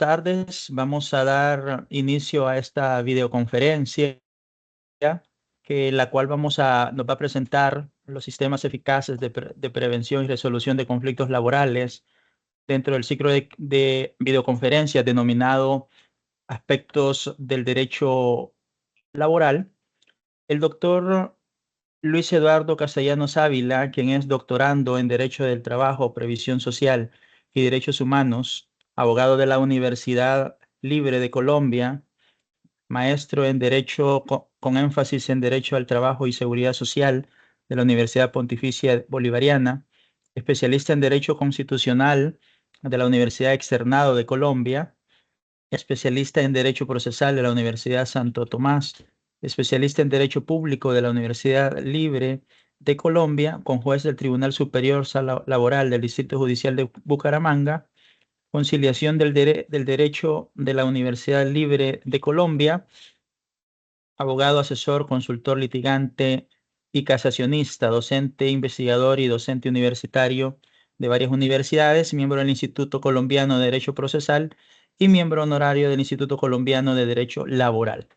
tardes. Vamos a dar inicio a esta videoconferencia, la cual nos va a presentar los sistemas eficaces de prevención y resolución de conflictos laborales dentro del ciclo de videoconferencias denominado Aspectos del Derecho Laboral. El doctor Luis Eduardo Castellanos Ávila, quien es doctorando en Derecho del Trabajo, Previsión Social y Derechos Humanos, abogado de la Universidad Libre de Colombia, maestro en Derecho con énfasis en Derecho al Trabajo y Seguridad Social de la Universidad Pontificia Bolivariana, especialista en Derecho Constitucional de la Universidad Externado de Colombia, especialista en Derecho Procesal de la Universidad Santo Tomás, especialista en Derecho Público de la Universidad Libre de Colombia, con juez del Tribunal Superior Laboral del Distrito Judicial de Bucaramanga, conciliación del Derecho de la Universidad Libre de Colombia, abogado, asesor, consultor, litigante y casacionista, docente, investigador y docente universitario de varias universidades, miembro del Instituto Colombiano de Derecho Procesal y miembro honorario del Instituto Colombiano de Derecho Laboral.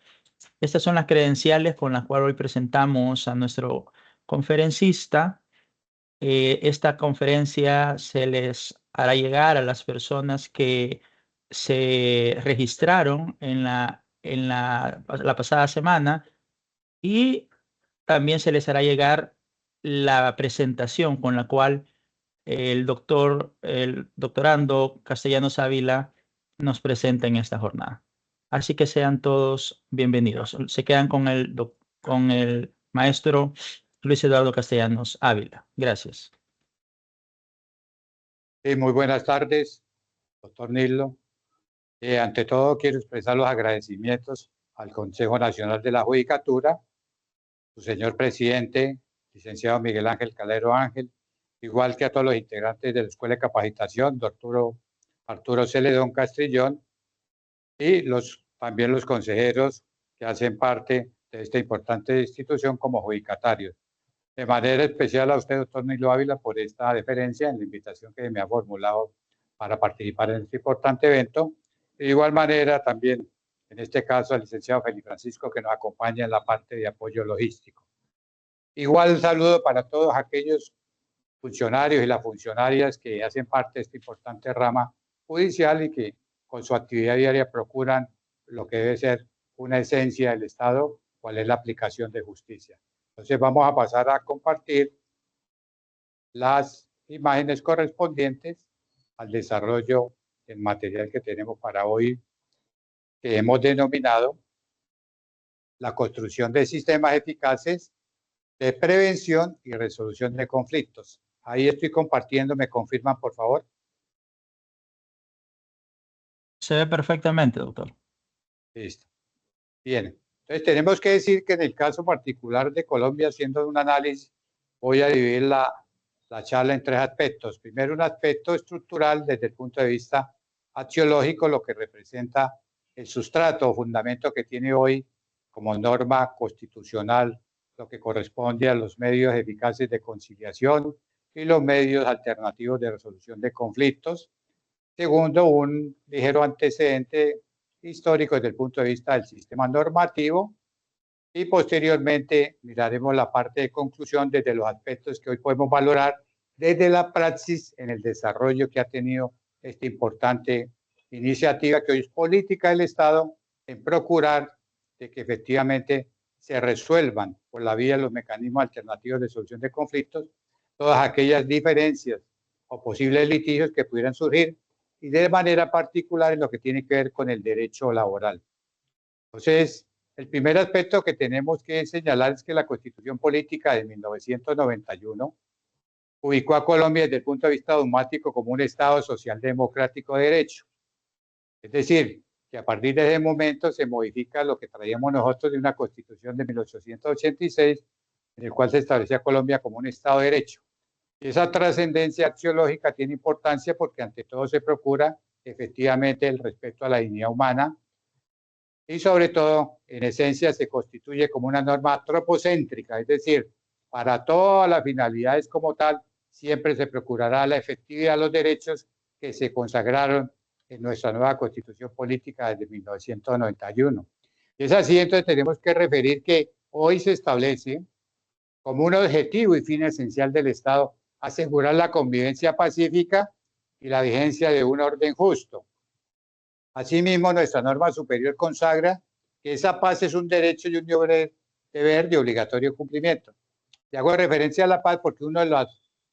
Estas son las credenciales con las cuales hoy presentamos a nuestro conferencista. Esta conferencia se les hará llegar a las personas que se registraron en la pasada semana, y también se les hará llegar la presentación con la cual el doctorando Castellanos Ávila nos presenta en esta jornada. Así que sean todos bienvenidos. Se quedan con el maestro Luis Eduardo Castellanos Ávila. Gracias. Muy buenas tardes, doctor Nilo. Ante todo, quiero expresar los agradecimientos al Consejo Nacional de la Judicatura, su señor presidente, licenciado Miguel Ángel Calero Ángel, igual que a todos los integrantes de la Escuela de Capacitación, doctor Arturo Celedón Castrillón, y también los consejeros que hacen parte de esta importante institución como judicatarios. De manera especial a usted, doctor Nilo Ávila, por esta deferencia en la invitación que me ha formulado para participar en este importante evento. De igual manera, también, en este caso, al licenciado Félix Francisco, que nos acompaña en la parte de apoyo logístico. Igual saludo para todos aquellos funcionarios y las funcionarias que hacen parte de esta importante rama judicial y que con su actividad diaria procuran lo que debe ser una esencia del Estado, cuál es la aplicación de justicia. Entonces vamos a pasar a compartir las imágenes correspondientes al desarrollo del material que tenemos para hoy, que hemos denominado la construcción de sistemas eficaces de prevención y resolución de conflictos. Ahí estoy compartiendo, ¿me confirman, por favor? Se ve perfectamente, doctor. Listo. Bien. Entonces tenemos que decir que en el caso particular de Colombia, haciendo un análisis, voy a dividir la charla en tres aspectos. Primero, un aspecto estructural desde el punto de vista axiológico, lo que representa el sustrato o fundamento que tiene hoy como norma constitucional, lo que corresponde a los medios eficaces de conciliación y los medios alternativos de resolución de conflictos. Segundo, un ligero antecedente histórico desde el punto de vista del sistema normativo, y posteriormente miraremos la parte de conclusión desde los aspectos que hoy podemos valorar desde la praxis en el desarrollo que ha tenido esta importante iniciativa que hoy es política del Estado en procurar de que efectivamente se resuelvan por la vía de los mecanismos alternativos de solución de conflictos todas aquellas diferencias o posibles litigios que pudieran surgir, y de manera particular en lo que tiene que ver con el derecho laboral. Entonces, el primer aspecto que tenemos que señalar es que la Constitución Política de 1991 ubicó a Colombia desde el punto de vista dogmático como un Estado social democrático de derecho. Es decir, que a partir de ese momento se modifica lo que traíamos nosotros de una Constitución de 1886, en el cual se establecía a Colombia como un Estado de derecho. Y esa trascendencia axiológica tiene importancia porque ante todo se procura efectivamente el respeto a la dignidad humana, y sobre todo, en esencia, se constituye como una norma antropocéntrica, es decir, para todas las finalidades como tal, siempre se procurará la efectividad de los derechos que se consagraron en nuestra nueva Constitución Política desde 1991. Y es así, entonces tenemos que referir que hoy se establece como un objetivo y fin esencial del Estado asegurar la convivencia pacífica y la vigencia de un orden justo. Asimismo, nuestra norma superior consagra que esa paz es un derecho y un deber de obligatorio cumplimiento. Y hago referencia a la paz porque una de las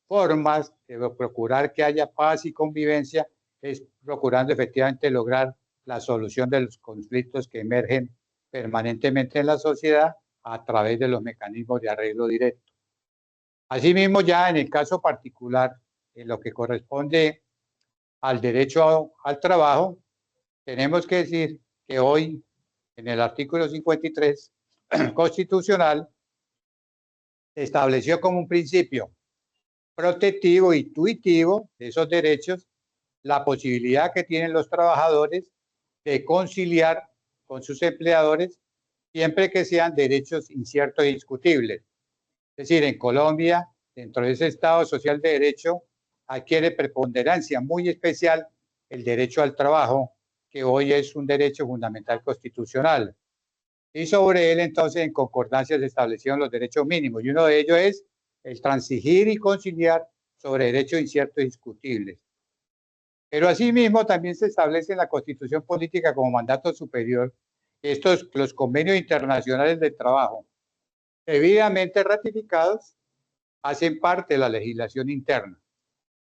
formas de procurar que haya paz y convivencia es procurando efectivamente lograr la solución de los conflictos que emergen permanentemente en la sociedad a través de los mecanismos de arreglo directo. Asimismo, ya en el caso particular, en lo que corresponde al derecho al trabajo, tenemos que decir que hoy, en el artículo 53 constitucional, se estableció como un principio protectivo, intuitivo de esos derechos, la posibilidad que tienen los trabajadores de conciliar con sus empleadores siempre que sean derechos inciertos e discutibles. Es decir, en Colombia, dentro de ese Estado social de derecho, adquiere preponderancia muy especial el derecho al trabajo, que hoy es un derecho fundamental constitucional. Y sobre él, entonces, en concordancia se establecieron los derechos mínimos, y uno de ellos es el transigir y conciliar sobre derechos inciertos e discutibles. Pero asimismo también se establece en la Constitución Política como mandato superior los convenios internacionales de trabajo, debidamente ratificados, hacen parte de la legislación interna,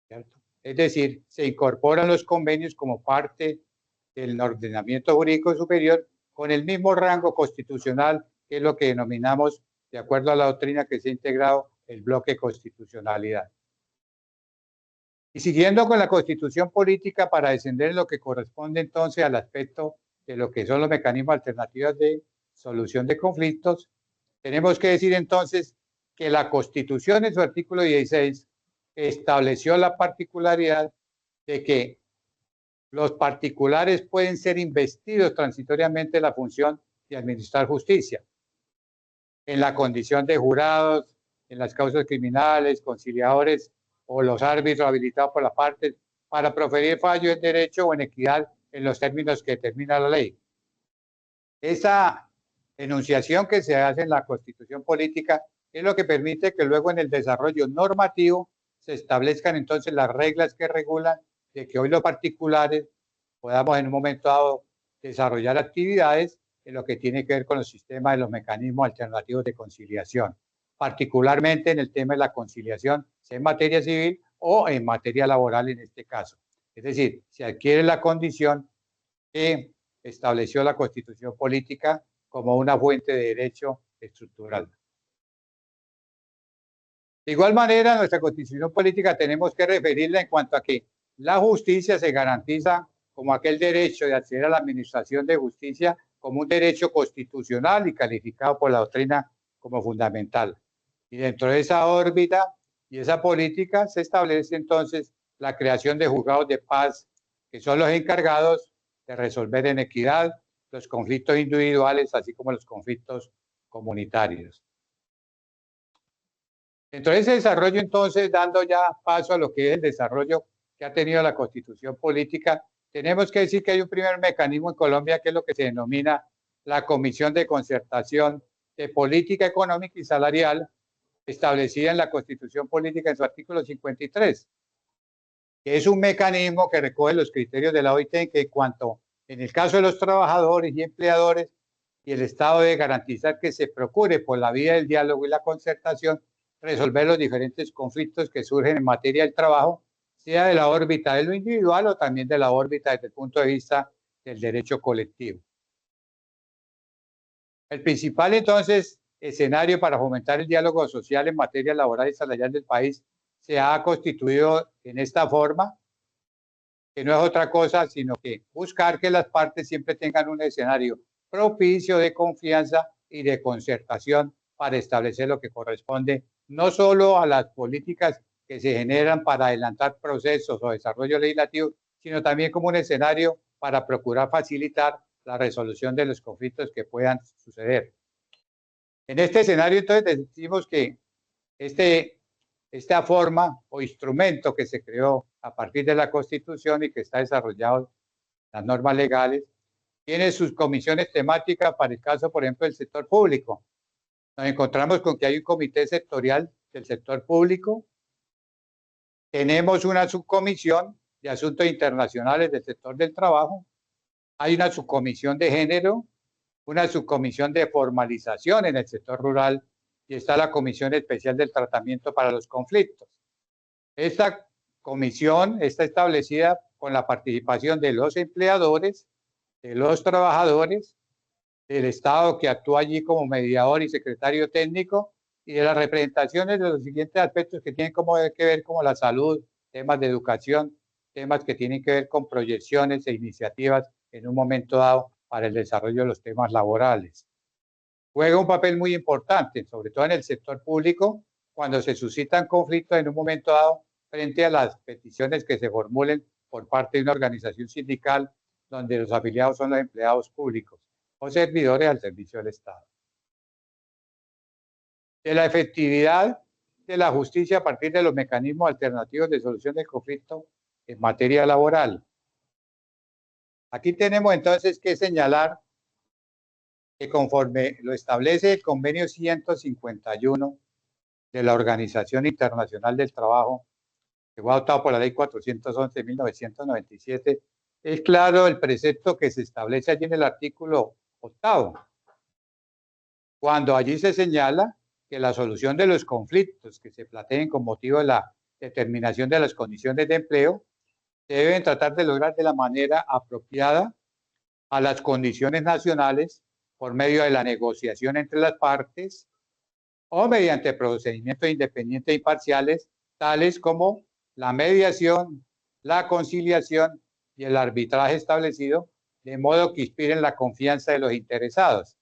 ¿cierto? Es decir, se incorporan los convenios como parte del ordenamiento jurídico superior con el mismo rango constitucional, que es lo que denominamos, de acuerdo a la doctrina que se ha integrado, el bloque constitucionalidad. Y siguiendo con la Constitución Política, para descender en lo que corresponde entonces al aspecto de lo que son los mecanismos alternativos de solución de conflictos, tenemos que decir entonces que la Constitución en su artículo 16 estableció la particularidad de que los particulares pueden ser investidos transitoriamente de la función de administrar justicia, en la condición de jurados, en las causas criminales, conciliadores o los árbitros habilitados por las partes para proferir fallo en derecho o en equidad en los términos que determina la ley. Esa enunciación que se hace en la Constitución Política es lo que permite que luego en el desarrollo normativo se establezcan entonces las reglas que regulan de que hoy los particulares podamos en un momento dado desarrollar actividades en lo que tiene que ver con los sistemas de los mecanismos alternativos de conciliación, particularmente en el tema de la conciliación, sea en materia civil o en materia laboral en este caso. Es decir, se adquiere la condición que estableció la Constitución Política como una fuente de derecho estructural. De igual manera, nuestra Constitución Política tenemos que referirla en cuanto a que la justicia se garantiza como aquel derecho de acceder a la administración de justicia como un derecho constitucional y calificado por la doctrina como fundamental. Y dentro de esa órbita y esa política se establece entonces la creación de juzgados de paz, que son los encargados de resolver en equidad los conflictos individuales, así como los conflictos comunitarios. Dentro de ese desarrollo, entonces, dando ya paso a lo que es el desarrollo que ha tenido la Constitución Política, tenemos que decir que hay un primer mecanismo en Colombia que es lo que se denomina la Comisión de Concertación de Política Económica y Salarial, establecida en la Constitución Política en su artículo 53, que es un mecanismo que recoge los criterios de la OIT en que en el caso de los trabajadores y empleadores, y el Estado debe garantizar que se procure por la vía del diálogo y la concertación resolver los diferentes conflictos que surgen en materia del trabajo, sea de la órbita de lo individual o también de la órbita desde el punto de vista del derecho colectivo. El principal, entonces, escenario para fomentar el diálogo social en materia laboral y salarial del país se ha constituido en esta forma, que no es otra cosa sino que buscar que las partes siempre tengan un escenario propicio de confianza y de concertación para establecer lo que corresponde no solo a las políticas que se generan para adelantar procesos o desarrollo legislativo, sino también como un escenario para procurar facilitar la resolución de los conflictos que puedan suceder. En este escenario, entonces, decimos que esta forma o instrumento que se creó a partir de la Constitución y que está desarrollado las normas legales, tiene sus comisiones temáticas para el caso, por ejemplo, del sector público. Nos encontramos con que hay un comité sectorial del sector público, tenemos una subcomisión de asuntos internacionales del sector del trabajo, hay una subcomisión de género, una subcomisión de formalización en el sector rural y está la Comisión Especial del Tratamiento para los Conflictos. Esta comisión está establecida con la participación de los empleadores, de los trabajadores, del Estado que actúa allí como mediador y secretario técnico y de las representaciones de los siguientes aspectos que tienen que ver como la salud, temas de educación, temas que tienen que ver con proyecciones e iniciativas en un momento dado para el desarrollo de los temas laborales. Juega un papel muy importante, sobre todo en el sector público, cuando se suscitan conflictos en un momento dado frente a las peticiones que se formulen por parte de una organización sindical donde los afiliados son los empleados públicos o servidores al servicio del Estado. De la efectividad de la justicia a partir de los mecanismos alternativos de solución del conflicto en materia laboral. Aquí tenemos entonces que señalar que conforme lo establece el convenio 151 de la Organización Internacional del Trabajo, que fue adoptado por la ley 411 de 1997, es claro el precepto que se establece allí en el artículo 8, cuando allí se señala que la solución de los conflictos que se planteen con motivo de la determinación de las condiciones de empleo se deben tratar de lograr de la manera apropiada a las condiciones nacionales por medio de la negociación entre las partes o mediante procedimientos independientes e imparciales, tales como la mediación, la conciliación y el arbitraje establecido, de modo que inspiren la confianza de los interesados.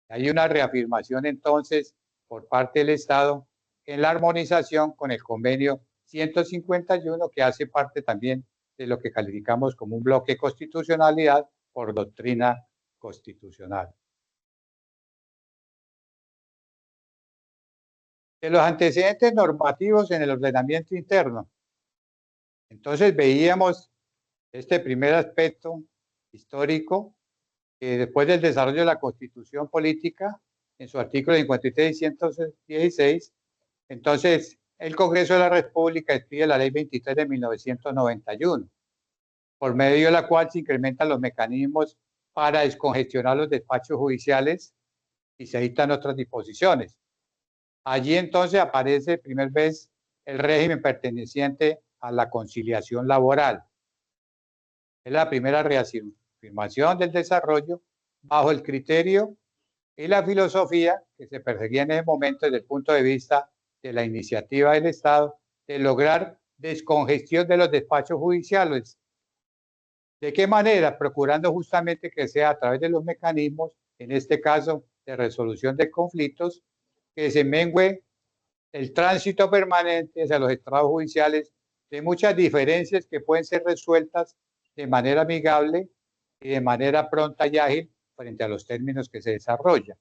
Hay una reafirmación entonces por parte del Estado en la armonización con el convenio 151, que hace parte también de lo que calificamos como un bloque de constitucionalidad por doctrina constitucional. De los antecedentes normativos en el ordenamiento interno. Entonces veíamos este primer aspecto histórico, que después del desarrollo de la Constitución Política, en su artículo 53 y 116, entonces el Congreso de la República expide la Ley 23 de 1991, por medio de la cual se incrementan los mecanismos para descongestionar los despachos judiciales y se dictan otras disposiciones. Allí entonces aparece primera vez el régimen perteneciente a la conciliación laboral. Es la primera reafirmación del desarrollo bajo el criterio y la filosofía que se perseguía en ese momento desde el punto de vista de la iniciativa del Estado de lograr descongestión de los despachos judiciales. ¿De qué manera? Procurando justamente que sea a través de los mecanismos, en este caso de resolución de conflictos, que se mengue el tránsito permanente hacia los estrados judiciales de muchas diferencias que pueden ser resueltas de manera amigable y de manera pronta y ágil frente a los términos que se desarrollan.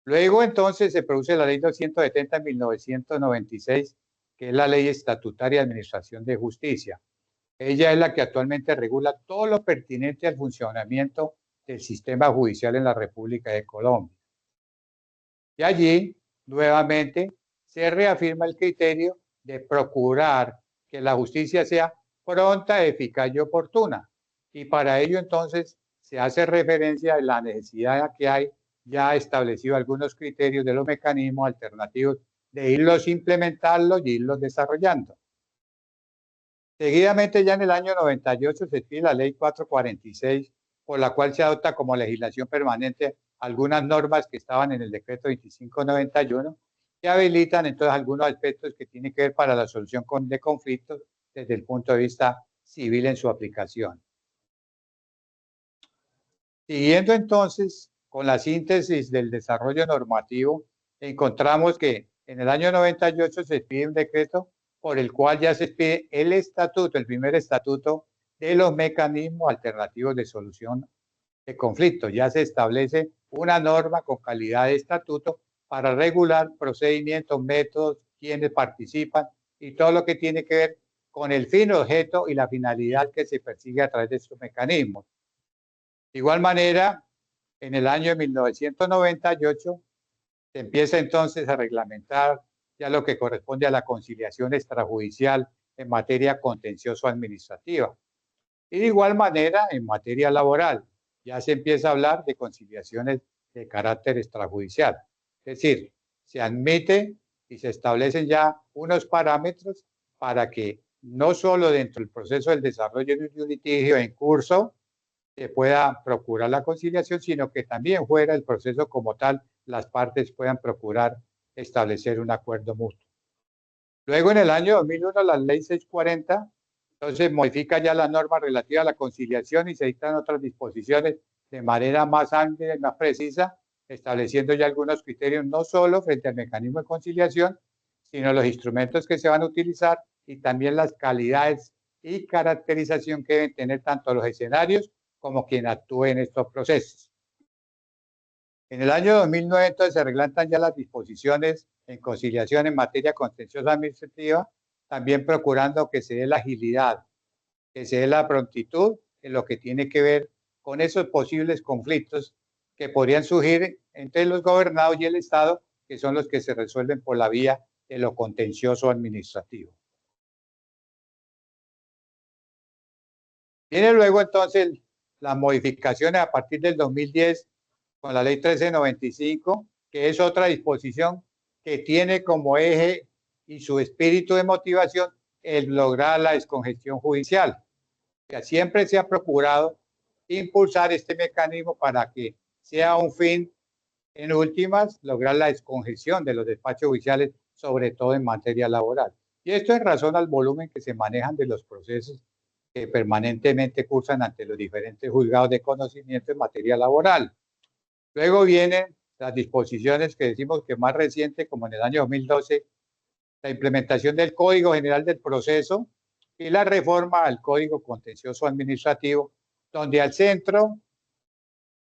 Luego entonces se produce la ley 270 de 1996, que es la ley estatutaria de administración de justicia. Ella es la que actualmente regula todo lo pertinente al funcionamiento del sistema judicial en la República de Colombia. Y allí, nuevamente, se reafirma el criterio de procurar que la justicia sea pronta, eficaz y oportuna. Y para ello, entonces, se hace referencia a la necesidad que hay ya establecido algunos criterios de los mecanismos alternativos de irlos implementando y irlos desarrollando. Seguidamente, ya en el año 98 se expide la ley 446, por la cual se adopta como legislación permanente algunas normas que estaban en el decreto 2591, que habilitan entonces algunos aspectos que tienen que ver para la solución de conflictos desde el punto de vista civil en su aplicación. Siguiendo entonces con la síntesis del desarrollo normativo, encontramos que en el año 98 se expide un decreto por el cual ya se expide el estatuto, el primer estatuto de los mecanismos alternativos de solución de conflictos. Ya se establece una norma con calidad de estatuto para regular procedimientos, métodos, quienes participan y todo lo que tiene que ver con el fin, objeto y la finalidad que se persigue a través de estos mecanismos. De igual manera, en el año 1998 se empieza entonces a reglamentar ya lo que corresponde a la conciliación extrajudicial en materia contencioso-administrativa. Y de igual manera, en materia laboral, ya se empieza a hablar de conciliaciones de carácter extrajudicial. Es decir, se admite y se establecen ya unos parámetros para que no solo dentro del proceso del desarrollo de un litigio en curso se pueda procurar la conciliación, sino que también fuera del proceso como tal, las partes puedan procurar establecer un acuerdo mutuo. Luego, en el año 2001, la ley 640, entonces modifica ya la norma relativa a la conciliación y se dictan otras disposiciones de manera más amplia y más precisa, estableciendo ya algunos criterios no solo frente al mecanismo de conciliación, sino los instrumentos que se van a utilizar y también las calidades y caracterización que deben tener tanto los escenarios como quien actúe en estos procesos. En el año 2009, entonces, se reglamentan ya las disposiciones en conciliación en materia contenciosa administrativa, también procurando que se dé la agilidad, que se dé la prontitud en lo que tiene que ver con esos posibles conflictos que podrían surgir entre los gobernados y el Estado, que son los que se resuelven por la vía de lo contencioso administrativo. Viene luego entonces las modificaciones a partir del 2010 con la ley 1395, que es otra disposición que tiene como eje y su espíritu de motivación el lograr la descongestión judicial. Que siempre se ha procurado impulsar este mecanismo para que sea un fin, en últimas, lograr la descongestión de los despachos judiciales, sobre todo en materia laboral. Y esto en razón al volumen que se manejan de los procesos que permanentemente cursan ante los diferentes juzgados de conocimiento en materia laboral. Luego vienen las disposiciones que decimos que más reciente, como en el año 2012, la implementación del Código General del Proceso y la reforma al Código Contencioso Administrativo, donde al centro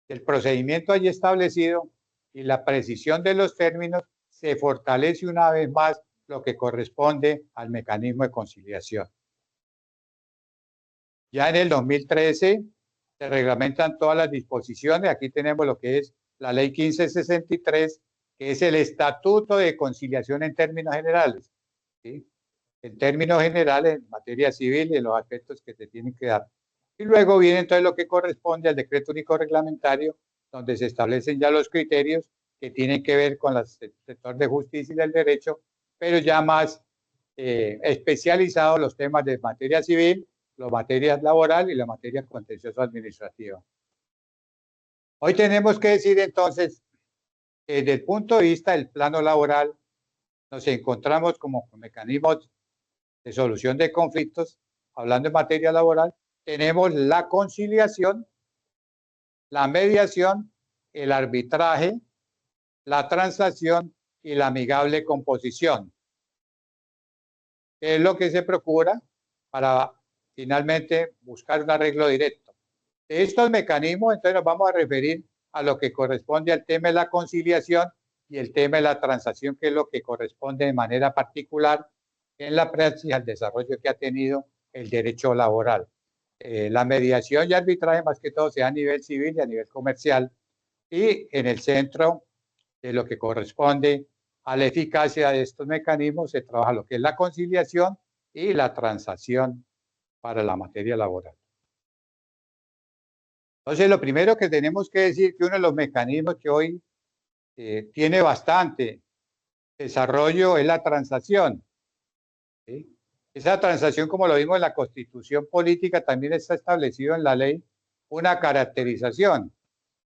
del procedimiento allí establecido y la precisión de los términos se fortalece una vez más lo que corresponde al mecanismo de conciliación. Ya en el 2013 se reglamentan todas las disposiciones. Aquí tenemos lo que es la ley 1563, que es el Estatuto de Conciliación en términos generales. ¿Sí? En términos generales, en materia civil y en los aspectos que se tienen que dar. Y luego viene entonces lo que corresponde al decreto único reglamentario, donde se establecen ya los criterios que tienen que ver con el sector de justicia y del derecho, pero ya más especializados los temas de materia civil, la materia laboral y la materia contencioso administrativa. Hoy tenemos que decir entonces que desde el punto de vista del plano laboral nos encontramos como mecanismos de solución de conflictos, hablando en materia laboral, tenemos la conciliación, la mediación, el arbitraje, la transacción y la amigable composición. ¿Qué es lo que se procura para finalmente buscar un arreglo directo? De estos mecanismos, entonces nos vamos a referir a lo que corresponde al tema de la conciliación y el tema de la transacción, que es lo que corresponde de manera particular en la práctica al desarrollo que ha tenido el derecho laboral. La mediación y arbitraje más que todo se da a nivel civil y a nivel comercial, y en el centro de lo que corresponde a la eficacia de estos mecanismos se trabaja lo que es la conciliación y la transacción para la materia laboral. Entonces, lo primero que tenemos que decir que uno de los mecanismos que hoy tiene bastante desarrollo es la transacción. ¿Sí? Esa transacción, como lo vimos en la Constitución Política, también está establecido en la ley una caracterización,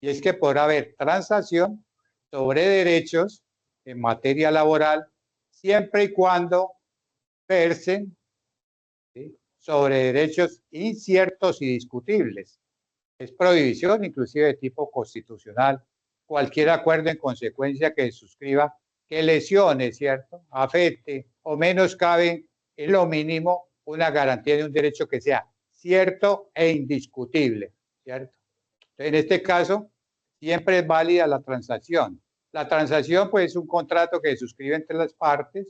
y es que podrá haber transacción sobre derechos en materia laboral siempre y cuando versen, ¿sí?, sobre derechos inciertos y discutibles. Es prohibición inclusive de tipo constitucional cualquier acuerdo en consecuencia que se suscriba que lesione, ¿cierto?, afecte o menoscabe en lo mínimo una garantía de un derecho que sea cierto e indiscutible, ¿cierto? Entonces, en este caso, siempre es válida la transacción. La transacción, pues, es un contrato que se suscribe entre las partes,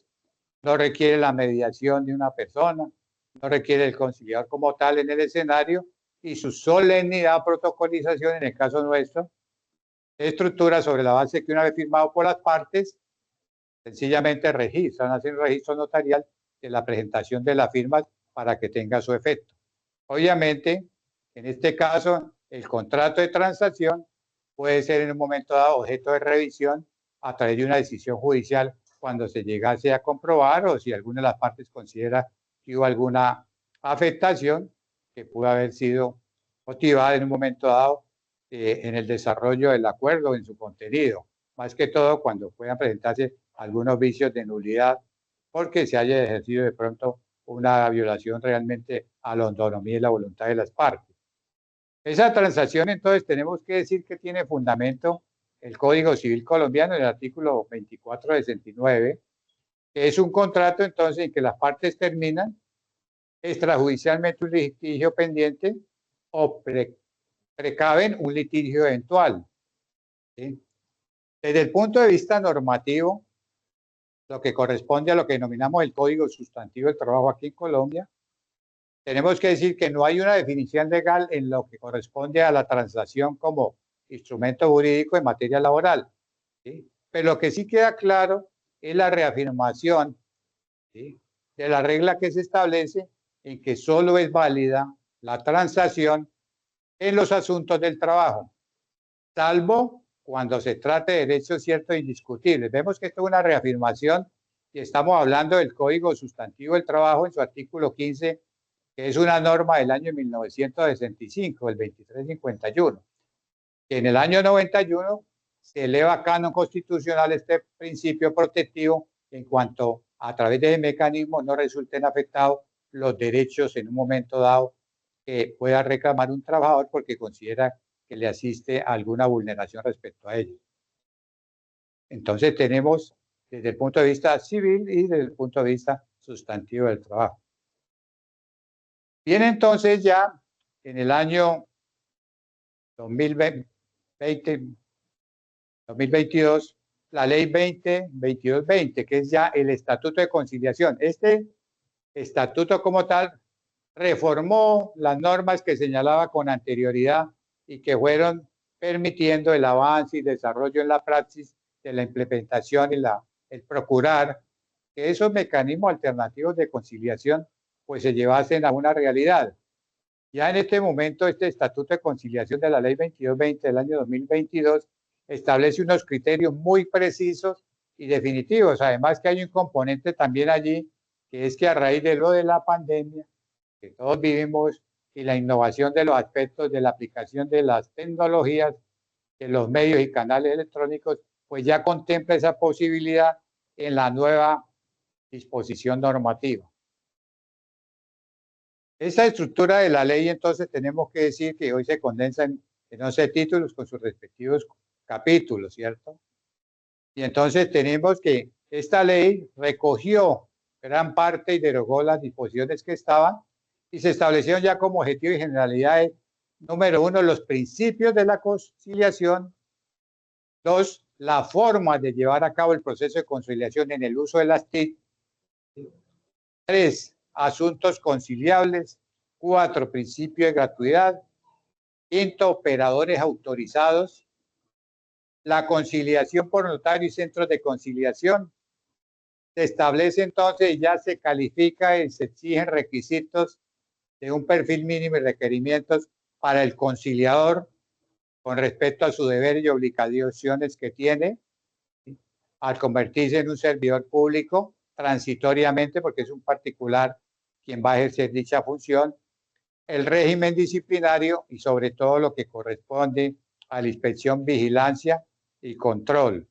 no requiere la mediación de una persona, no requiere el conciliador como tal en el escenario, y su solemnidad o protocolización, en el caso nuestro, se estructura sobre la base que una vez firmado por las partes, sencillamente registran, hacen un registro notarial de la presentación de las firmas para que tenga su efecto. Obviamente, en este caso, el contrato de transacción puede ser en un momento dado objeto de revisión a través de una decisión judicial cuando se llegase a comprobar o si alguna de las partes considera que hubo alguna afectación que pudo haber sido motivada en un momento dado en el desarrollo del acuerdo o en su contenido. Más que todo cuando puedan presentarse algunos vicios de nulidad porque se haya ejercido de pronto una violación realmente a la autonomía y la voluntad de las partes. Esa transacción, entonces, tenemos que decir que tiene fundamento el Código Civil colombiano, el artículo 2469, que es un contrato, entonces, en que las partes terminan extrajudicialmente un litigio pendiente o precaven un litigio eventual. ¿Sí? Desde el punto de vista normativo, lo que corresponde a lo que denominamos el Código Sustantivo del Trabajo aquí en Colombia, tenemos que decir que no hay una definición legal en lo que corresponde a la transacción como instrumento jurídico en materia laboral, ¿sí? Pero lo que sí queda claro es la reafirmación, ¿sí?, de la regla que se establece en que solo es válida la transacción en los asuntos del trabajo, salvo cuando se trate de derechos ciertos e indiscutibles. Vemos que esto es una reafirmación y estamos hablando del Código Sustantivo del Trabajo en su artículo 15, que es una norma del año 1965, el 2351, que en el año 91 se eleva a canon constitucional este principio protectivo en cuanto a través de ese mecanismo no resulten afectados los derechos en un momento dado que pueda reclamar un trabajador porque considera que le asiste a alguna vulneración respecto a ello. Entonces tenemos desde el punto de vista civil y desde el punto de vista sustantivo del trabajo. Viene entonces ya en el año 2022 la ley 2022-20, que es ya el Estatuto de Conciliación. Este estatuto como tal reformó las normas que señalaba con anterioridad y que fueron permitiendo el avance y desarrollo en la praxis de la implementación y el procurar que esos mecanismos alternativos de conciliación pues se llevasen a una realidad. Ya en este momento, este Estatuto de Conciliación de la Ley 2220 del año 2022 establece unos criterios muy precisos y definitivos. Además que hay un componente también allí, que es que a raíz de lo de la pandemia, que todos vivimos, y la innovación de los aspectos de la aplicación de las tecnologías, de los medios y canales electrónicos, pues ya contempla esa posibilidad en la nueva disposición normativa. Esa estructura de la ley, entonces, tenemos que decir que hoy se condensa en 11 títulos con sus respectivos capítulos, ¿cierto? Y entonces tenemos que esta ley recogió gran parte y derogó las disposiciones que estaban y se establecieron ya como objetivo y generalidades, número uno, los principios de la conciliación; dos, la forma de llevar a cabo el proceso de conciliación en el uso de las TIC; tres, asuntos conciliables; cuatro, principio de gratuidad; quinto, operadores autorizados; la conciliación por notario y centros de conciliación. Se establece entonces y ya se califica y se exigen requisitos de un perfil mínimo y requerimientos para el conciliador con respecto a su deber y obligaciones que tiene al convertirse en un servidor público transitoriamente, porque es un particular quien va a ejercer dicha función, el régimen disciplinario y sobre todo lo que corresponde a la inspección, vigilancia y control.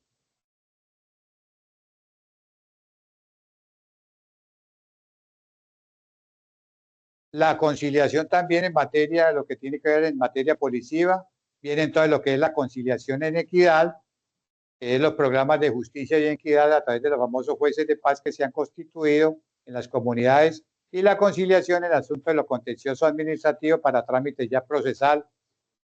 La conciliación también en materia, lo que tiene que ver en materia policiva, viene entonces lo que es la conciliación en equidad, que es los programas de justicia y equidad a través de los famosos jueces de paz que se han constituido en las comunidades, y la conciliación en el asunto de lo contencioso administrativo para trámites ya procesal.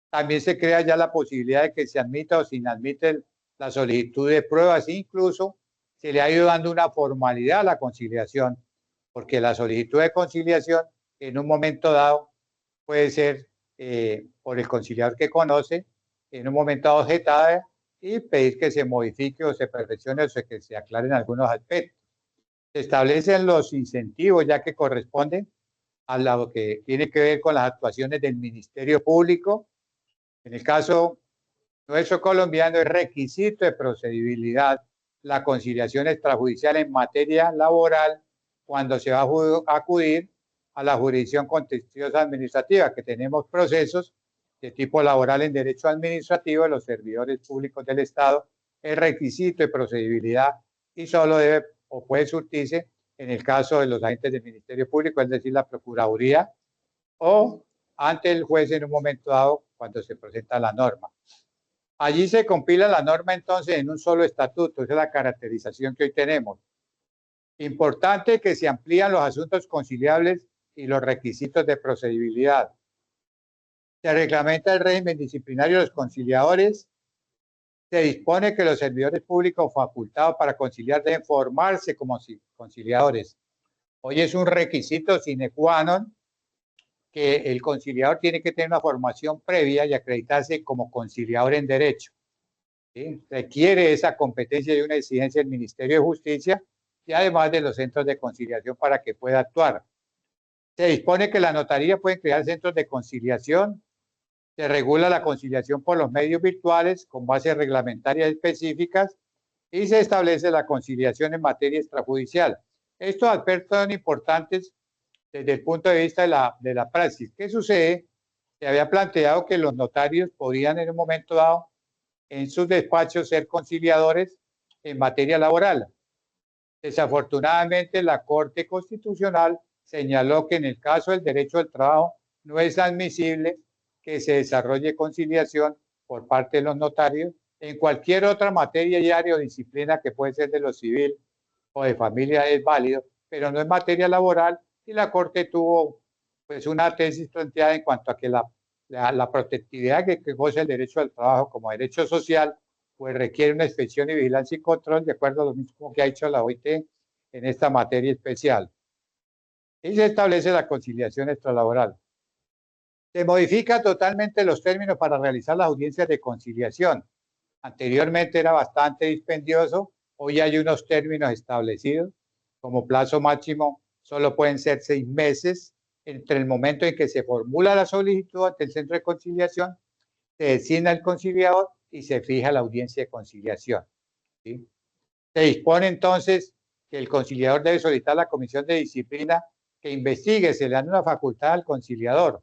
También se crea ya la posibilidad de que se admita o se inadmite la solicitud de pruebas, incluso se le ha ido dando una formalidad a la conciliación, porque la solicitud de conciliación en un momento dado puede ser por el conciliador que conoce, en un momento dado objetada y pedir que se modifique o se perfeccione o que se aclaren algunos aspectos. Se establecen los incentivos ya que corresponden a lo que tiene que ver con las actuaciones del Ministerio Público. En el caso nuestro colombiano es requisito de procedibilidad la conciliación extrajudicial en materia laboral cuando se va a acudir a la jurisdicción contenciosa administrativa, que tenemos procesos de tipo laboral en derecho administrativo de los servidores públicos del Estado, es requisito de procedibilidad y solo debe o puede surtirse en el caso de los agentes del Ministerio Público, es decir, la Procuraduría, o ante el juez en un momento dado cuando se presenta la norma. Allí se compila la norma entonces en un solo estatuto, esa es la caracterización que hoy tenemos. Importante que se amplían los asuntos conciliables y los requisitos de procedibilidad. Se reglamenta el régimen disciplinario de los conciliadores. Se dispone que los servidores públicos facultados para conciliar deben formarse como conciliadores. Hoy es un requisito sine qua non que el conciliador tiene que tener una formación previa y acreditarse como conciliador en derecho. ¿Sí? Requiere esa competencia y una exigencia del Ministerio de Justicia y además de los centros de conciliación para que pueda actuar. Se dispone que la notaría puede crear centros de conciliación. Se regula la conciliación por los medios virtuales con bases reglamentarias específicas y se establece la conciliación en materia extrajudicial. Estos aspectos son importantes desde el punto de vista de la praxis. ¿Qué sucede? Se había planteado que los notarios podían en un momento dado en sus despachos ser conciliadores en materia laboral. Desafortunadamente, la Corte Constitucional señaló que en el caso del derecho al trabajo no es admisible que se desarrolle conciliación por parte de los notarios en cualquier otra materia y área o disciplina que puede ser de lo civil o de familia es válido, pero no en materia laboral, y la Corte tuvo pues una tesis planteada en cuanto a que la protectividad que goza el derecho al trabajo como derecho social pues requiere una inspección y vigilancia y control de acuerdo a lo mismo que ha hecho la OIT en esta materia especial. Y se establece la conciliación extralaboral. Se modifican totalmente los términos para realizar las audiencias de conciliación. Anteriormente era bastante dispendioso, hoy hay unos términos establecidos, como plazo máximo solo pueden ser 6 meses entre el momento en que se formula la solicitud ante el centro de conciliación, se designa el conciliador y se fija la audiencia de conciliación. ¿Sí? Se dispone entonces que el conciliador debe solicitar a la comisión de disciplina que investigue, se le da una facultad al conciliador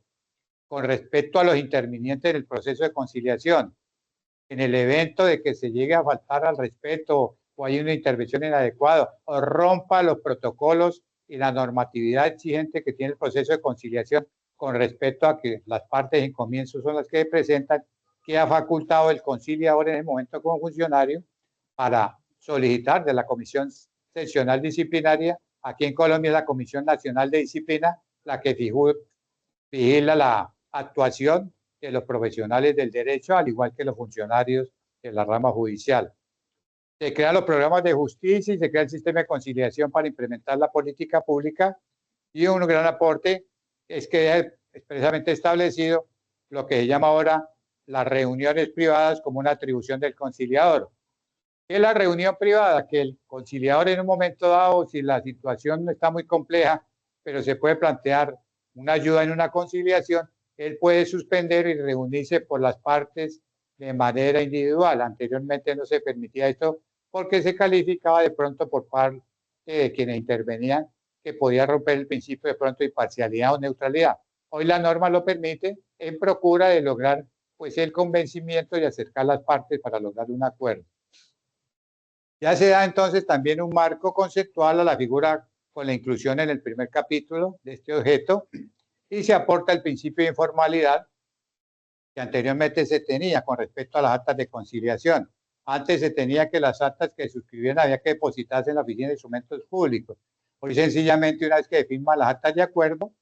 con respecto a los intervinientes en el proceso de conciliación. En el evento de que se llegue a faltar al respeto o hay una intervención inadecuada o rompa los protocolos y la normatividad exigente que tiene el proceso de conciliación con respecto a que las partes en comienzo son las que presentan, queda facultado el conciliador en el momento como funcionario para solicitar de la Comisión Seccional Disciplinaria. Aquí en Colombia es la Comisión Nacional de Disciplina la que vigila la actuación de los profesionales del derecho, al igual que los funcionarios de la rama judicial. Se crean los programas de justicia y se crea el sistema de conciliación para implementar la política pública, y un gran aporte es que es expresamente establecido lo que se llama ahora las reuniones privadas como una atribución del conciliador. ¿Qué es la reunión privada? Que el conciliador en un momento dado, si la situación no está muy compleja, pero se puede plantear una ayuda en una conciliación, él puede suspender y reunirse por las partes de manera individual. Anteriormente no se permitía esto porque se calificaba de pronto por parte de quienes intervenían que podía romper el principio de pronto de imparcialidad o neutralidad. Hoy la norma lo permite en procura de lograr pues el convencimiento y acercar las partes para lograr un acuerdo. Ya se da entonces también un marco conceptual a la figura con la inclusión en el primer capítulo de este objeto y se aporta el principio de informalidad que anteriormente se tenía con respecto a las actas de conciliación. Antes se tenía que las actas que suscribían había que depositarse en la Oficina de Instrumentos Públicos. Hoy sencillamente una vez que firman las actas de acuerdo,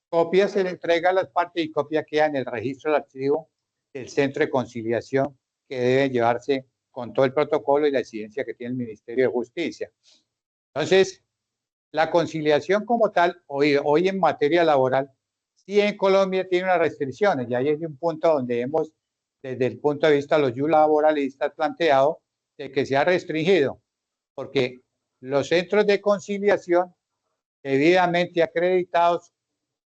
copia se le entrega a las partes y copia queda en el registro del archivo del Centro de Conciliación que debe llevarse con todo el protocolo y la exigencia que tiene el Ministerio de Justicia. Entonces, La conciliación como tal, hoy en materia laboral, sí en Colombia tiene unas restricciones, y ahí es un punto donde hemos, desde el punto de vista de los laboralistas, planteado de que se ha restringido, porque los centros de conciliación debidamente acreditados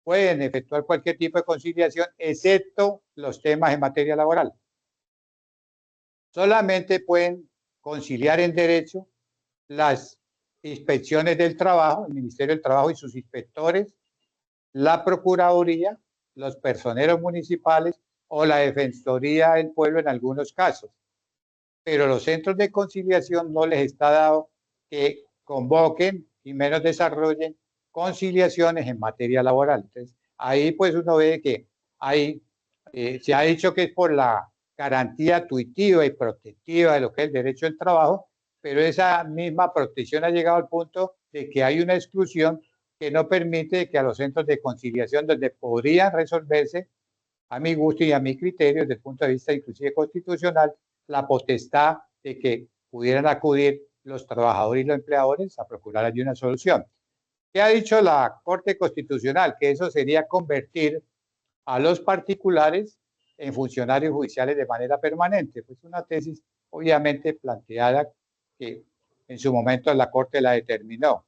pueden efectuar cualquier tipo de conciliación, excepto los temas en materia laboral. Solamente pueden conciliar en derecho las inspecciones del trabajo, el Ministerio del Trabajo y sus inspectores, la Procuraduría, los personeros municipales o la Defensoría del Pueblo en algunos casos. Pero los centros de conciliación no les está dado que convoquen y menos desarrollen conciliaciones en materia laboral. Entonces, ahí pues uno ve que hay, se ha dicho que es por la garantía tuitiva y protectiva de lo que es el derecho al trabajo, pero esa misma protección ha llegado al punto de que hay una exclusión que no permite que a los centros de conciliación donde podrían resolverse a mi gusto y a mi criterio desde el punto de vista inclusive constitucional la potestad de que pudieran acudir los trabajadores y los empleadores a procurar allí una solución. ¿Qué ha dicho la Corte Constitucional? Que eso sería convertir a los particulares en funcionarios judiciales de manera permanente. Pues una tesis obviamente planteada que en su momento la Corte la determinó.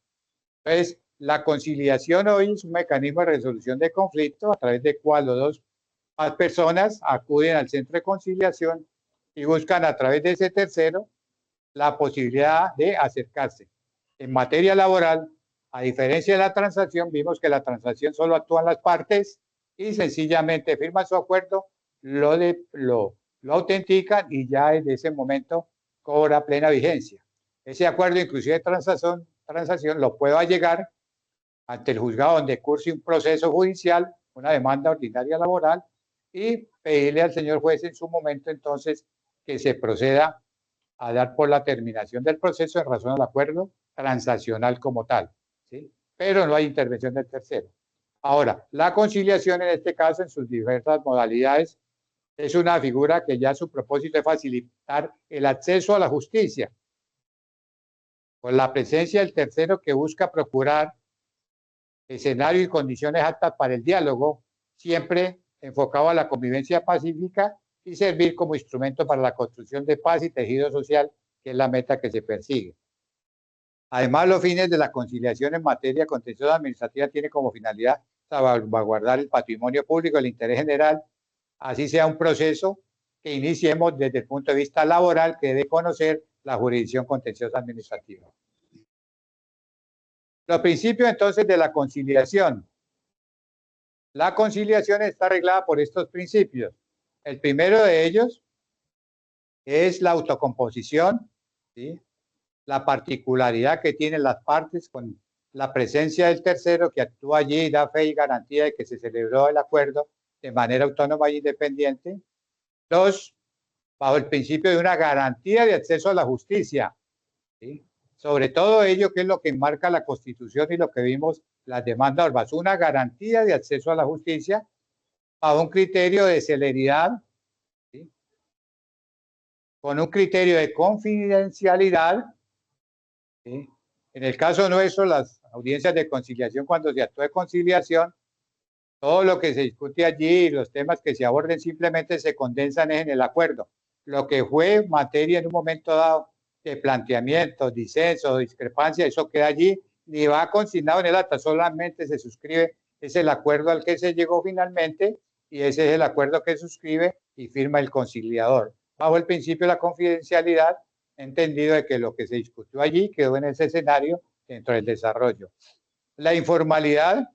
Entonces, la conciliación hoy es un mecanismo de resolución de conflicto a través del cual los dos personas acuden al centro de conciliación y buscan a través de ese tercero la posibilidad de acercarse. En materia laboral, a diferencia de la transacción, vimos que la transacción solo actúan las partes y sencillamente firman su acuerdo, lo autentican y ya desde ese momento cobra plena vigencia. Ese acuerdo, inclusive de transacción, lo puedo allegar ante el juzgado donde curse un proceso judicial, una demanda ordinaria laboral, y pedirle al señor juez en su momento entonces que se proceda a dar por la terminación del proceso en razón al acuerdo transaccional como tal, ¿sí? Pero no hay intervención del tercero. Ahora, la conciliación en este caso en sus diversas modalidades es una figura que ya su propósito es facilitar el acceso a la justicia, con la presencia del tercero que busca procurar escenarios y condiciones aptas para el diálogo, siempre enfocado a la convivencia pacífica y servir como instrumento para la construcción de paz y tejido social, que es la meta que se persigue. Además, los fines de la conciliación en materia contenciosa administrativa tienen como finalidad salvaguardar el patrimonio público, el interés general, así sea un proceso que iniciemos desde el punto de vista laboral que debe conocer la jurisdicción contenciosa administrativa. Los principios entonces de la conciliación. La conciliación está arreglada por estos principios. El primero de ellos es la autocomposición, ¿sí? La particularidad que tienen las partes con la presencia del tercero que actúa allí y da fe y garantía de que se celebró el acuerdo de manera autónoma e independiente. Dos, bajo el principio de una garantía de acceso a la justicia, ¿sí? Sobre todo ello que es lo que marca la Constitución y lo que vimos las demandas Orbas, una garantía de acceso a la justicia bajo un criterio de celeridad, ¿sí? Con un criterio de confidencialidad, ¿sí? En el caso nuestro, las audiencias de conciliación, cuando se actúa de conciliación, todo lo que se discute allí, los temas que se aborden simplemente se condensan en el acuerdo. Lo que fue materia en un momento dado de planteamiento, disenso, discrepancia, eso queda allí, ni va consignado en el acta, solamente se suscribe, es el acuerdo al que se llegó finalmente y ese es el acuerdo que suscribe y firma el conciliador. Bajo el principio de la confidencialidad, entendido de que lo que se discutió allí quedó en ese escenario dentro del desarrollo. La informalidad,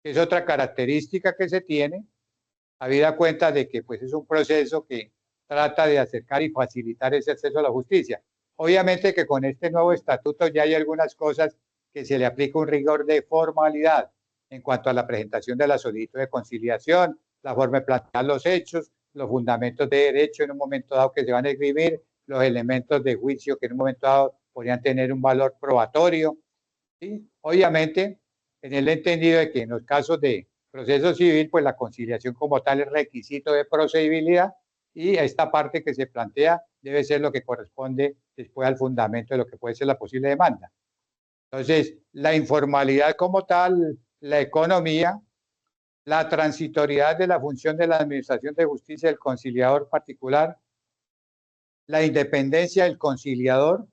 que es otra característica que se tiene, habida cuenta de que pues, es un proceso que trata de acercar y facilitar ese acceso a la justicia. Obviamente que con este nuevo estatuto ya hay algunas cosas que se le aplica un rigor de formalidad en cuanto a la presentación de la solicitud de conciliación, la forma de plantear los hechos, los fundamentos de derecho en un momento dado que se van a escribir, los elementos de juicio que en un momento dado podrían tener un valor probatorio. ¿Sí? Obviamente, en el entendido de que en los casos de proceso civil, pues la conciliación como tal es requisito de procedibilidad y esta parte que se plantea debe ser lo que corresponde después al fundamento de lo que puede ser la posible demanda. Entonces, la informalidad como tal, la economía, la transitoriedad de la función de la Administración de Justicia del conciliador particular, la independencia del conciliador,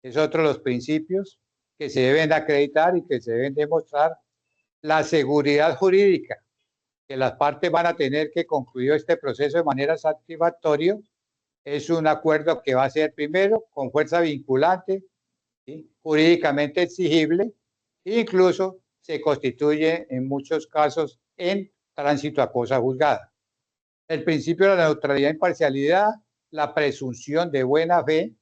es otro de los principios que se deben acreditar y que se deben demostrar, la seguridad jurídica, que las partes van a tener que concluir este proceso de manera satisfactoria, es un acuerdo que va a ser primero con fuerza vinculante, ¿sí?, jurídicamente exigible, e incluso se constituye en muchos casos en tránsito a cosa juzgada. El principio de la neutralidad e imparcialidad, la presunción de buena fe,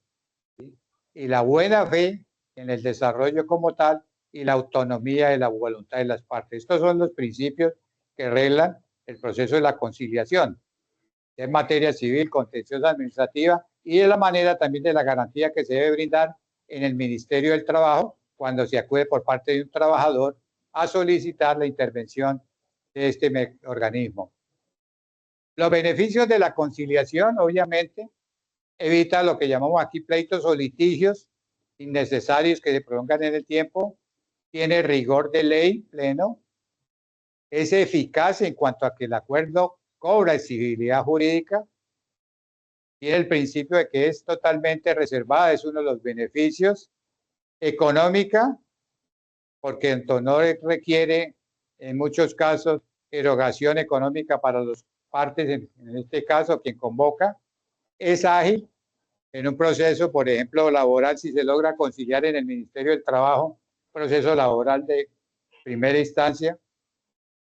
¿sí?, y la buena fe en el desarrollo como tal, y la autonomía de la voluntad de las partes. Estos son los principios que reglan el proceso de la conciliación en materia civil, contenciosa, administrativa, y de la manera también de la garantía que se debe brindar en el Ministerio del Trabajo cuando se acude por parte de un trabajador a solicitar la intervención de este organismo. Los beneficios de la conciliación, obviamente, evita lo que llamamos aquí pleitos o litigios innecesarios que se prolongan en el tiempo, tiene rigor de ley pleno, es eficaz en cuanto a que el acuerdo cobra exigibilidad jurídica, tiene el principio de que es totalmente reservada, es uno de los beneficios, económica, porque entonces no requiere en muchos casos erogación económica para las partes, en este caso quien convoca, es ágil en un proceso, por ejemplo, laboral, si se logra conciliar en el Ministerio del Trabajo, proceso laboral de primera instancia,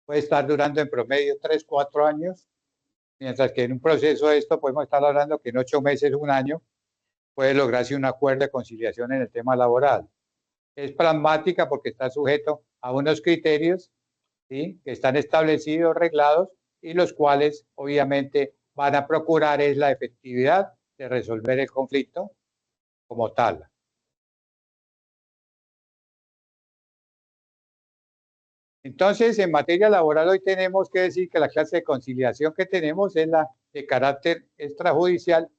puede estar durando en promedio 3, 4 años, mientras que en un proceso de esto podemos estar hablando que en 8 meses, un año, puede lograrse un acuerdo de conciliación en el tema laboral. Es pragmática porque está sujeto a unos criterios, ¿sí?, que están establecidos, reglados, y los cuales obviamente van a procurar es la efectividad de resolver el conflicto como tal. Entonces, en materia laboral hoy tenemos que decir que la clase de conciliación que tenemos es la de carácter extrajudicial,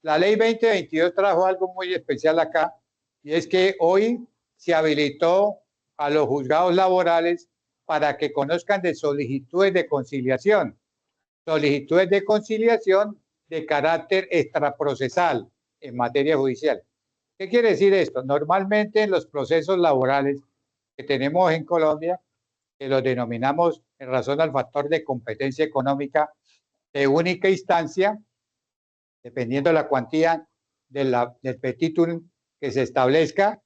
La ley 2022 trajo algo muy especial acá, y es que hoy se habilitó a los juzgados laborales para que conozcan de solicitudes de conciliación de carácter extraprocesal en materia judicial. ¿Qué quiere decir esto? Normalmente en los procesos laborales que tenemos en Colombia, que los denominamos en razón al factor de competencia económica de única instancia, dependiendo de la cuantía del petitum que se establezca,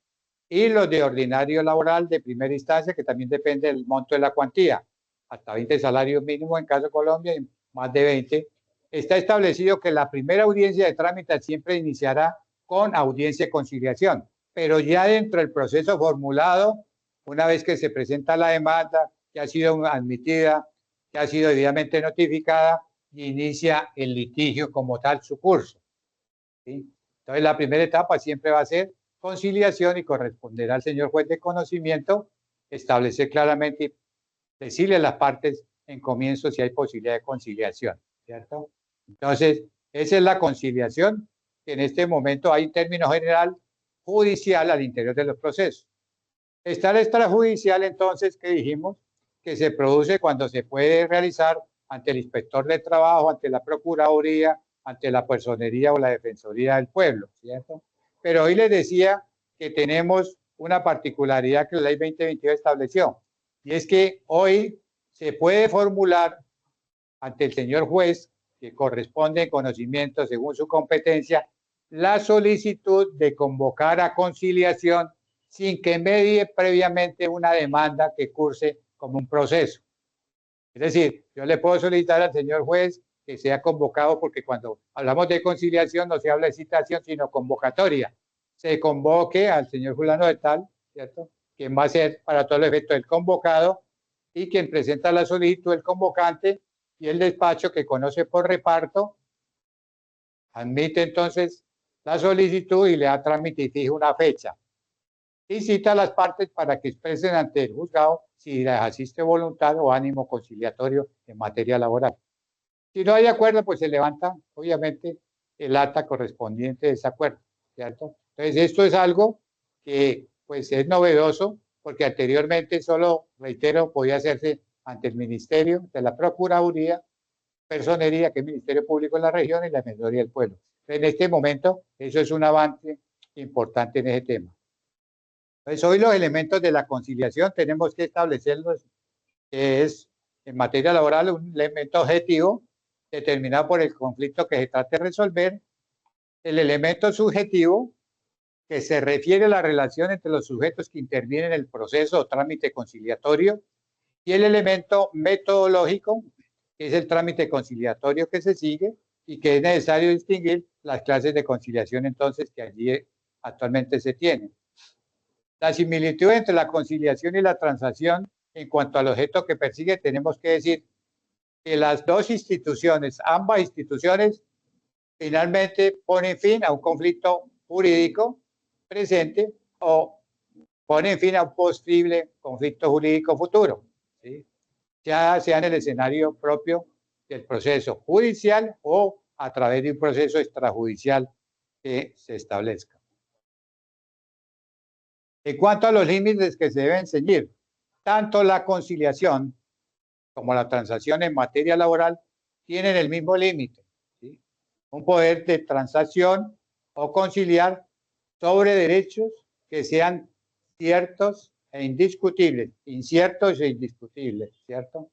y los de ordinario laboral de primera instancia, que también depende del monto de la cuantía, hasta 20 salarios mínimos en caso de Colombia y más de 20. Está establecido que la primera audiencia de trámite siempre iniciará con audiencia de conciliación, pero ya dentro del proceso formulado, una vez que se presenta la demanda, que ha sido admitida, que ha sido debidamente notificada, y inicia el litigio como tal su curso, ¿sí? Entonces, la primera etapa siempre va a ser conciliación y corresponderá al señor juez de conocimiento establecer claramente y decirle a las partes en comienzo si hay posibilidad de conciliación, ¿cierto? Entonces, esa es la conciliación que en este momento hay en términos general judicial al interior de los procesos. Está el extrajudicial, entonces, que dijimos que se produce cuando se puede realizar ante el inspector de trabajo, ante la procuraduría, ante la personería o la defensoría del pueblo, ¿cierto? Pero hoy les decía que tenemos una particularidad que la ley 2022 estableció, y es que hoy se puede formular ante el señor juez, que corresponde en conocimiento según su competencia, la solicitud de convocar a conciliación sin que medie previamente una demanda que curse como un proceso. Es decir, yo le puedo solicitar al señor juez que sea convocado, porque cuando hablamos de conciliación no se habla de citación, sino convocatoria. Se convoque al señor fulano de tal, ¿cierto?, quien va a ser para todo el efecto el convocado, y quien presenta la solicitud, el convocante, y el despacho que conoce por reparto, admite entonces la solicitud y le da trámite y fija una fecha. Y cita a las partes para que expresen ante el juzgado si les asiste voluntad o ánimo conciliatorio en materia laboral. Si no hay acuerdo, pues se levanta, obviamente, el acta correspondiente de ese acuerdo, ¿cierto? Entonces, esto es algo que, pues, es novedoso, porque anteriormente solo, reitero, podía hacerse ante el Ministerio de la Procuraduría, Personería, que es el Ministerio Público en la región, y la Defensoría del Pueblo. En este momento, eso es un avance importante en ese tema. Entonces, hoy los elementos de la conciliación tenemos que establecerlos, que es en materia laboral un elemento objetivo determinado por el conflicto que se trate de resolver, el elemento subjetivo que se refiere a la relación entre los sujetos que intervienen en el proceso o trámite conciliatorio, y el elemento metodológico, que es el trámite conciliatorio que se sigue y que es necesario distinguir las clases de conciliación entonces que allí actualmente se tienen. La similitud entre la conciliación y la transacción en cuanto al objeto que persigue, tenemos que decir que las dos instituciones, ambas instituciones, finalmente ponen fin a un conflicto jurídico presente o ponen fin a un posible conflicto jurídico futuro, ¿sí? Ya sea en el escenario propio del proceso judicial o a través de un proceso extrajudicial que se establezca. En cuanto a los límites que se deben seguir, tanto la conciliación como la transacción en materia laboral tienen el mismo límite, ¿sí? Un poder de transacción o conciliar sobre derechos que sean ciertos e indiscutibles, inciertos e indiscutibles, ¿cierto?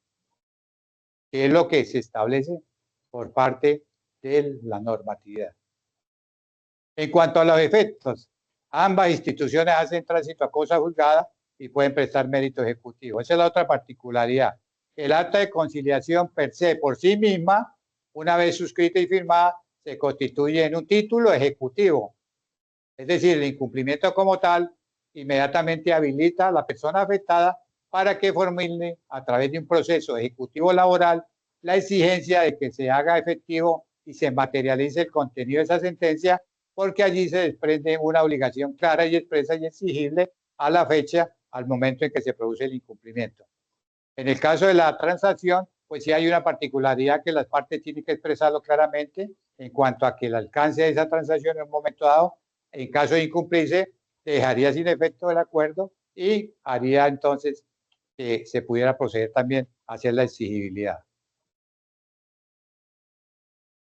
Que es lo que se establece por parte de la normatividad. En cuanto a los efectos, ambas instituciones hacen tránsito a cosa juzgada y pueden prestar mérito ejecutivo. Esa es la otra particularidad. El acta de conciliación per se, por sí misma, una vez suscrita y firmada, se constituye en un título ejecutivo. Es decir, el incumplimiento como tal inmediatamente habilita a la persona afectada para que formule a través de un proceso ejecutivo laboral la exigencia de que se haga efectivo y se materialice el contenido de esa sentencia, porque allí se desprende una obligación clara y expresa y exigible a la fecha, al momento en que se produce el incumplimiento. En el caso de la transacción, pues sí hay una particularidad que las partes tienen que expresarlo claramente en cuanto a que el alcance de esa transacción en un momento dado, en caso de incumplirse, dejaría sin efecto el acuerdo y haría entonces que se pudiera proceder también a hacer la exigibilidad.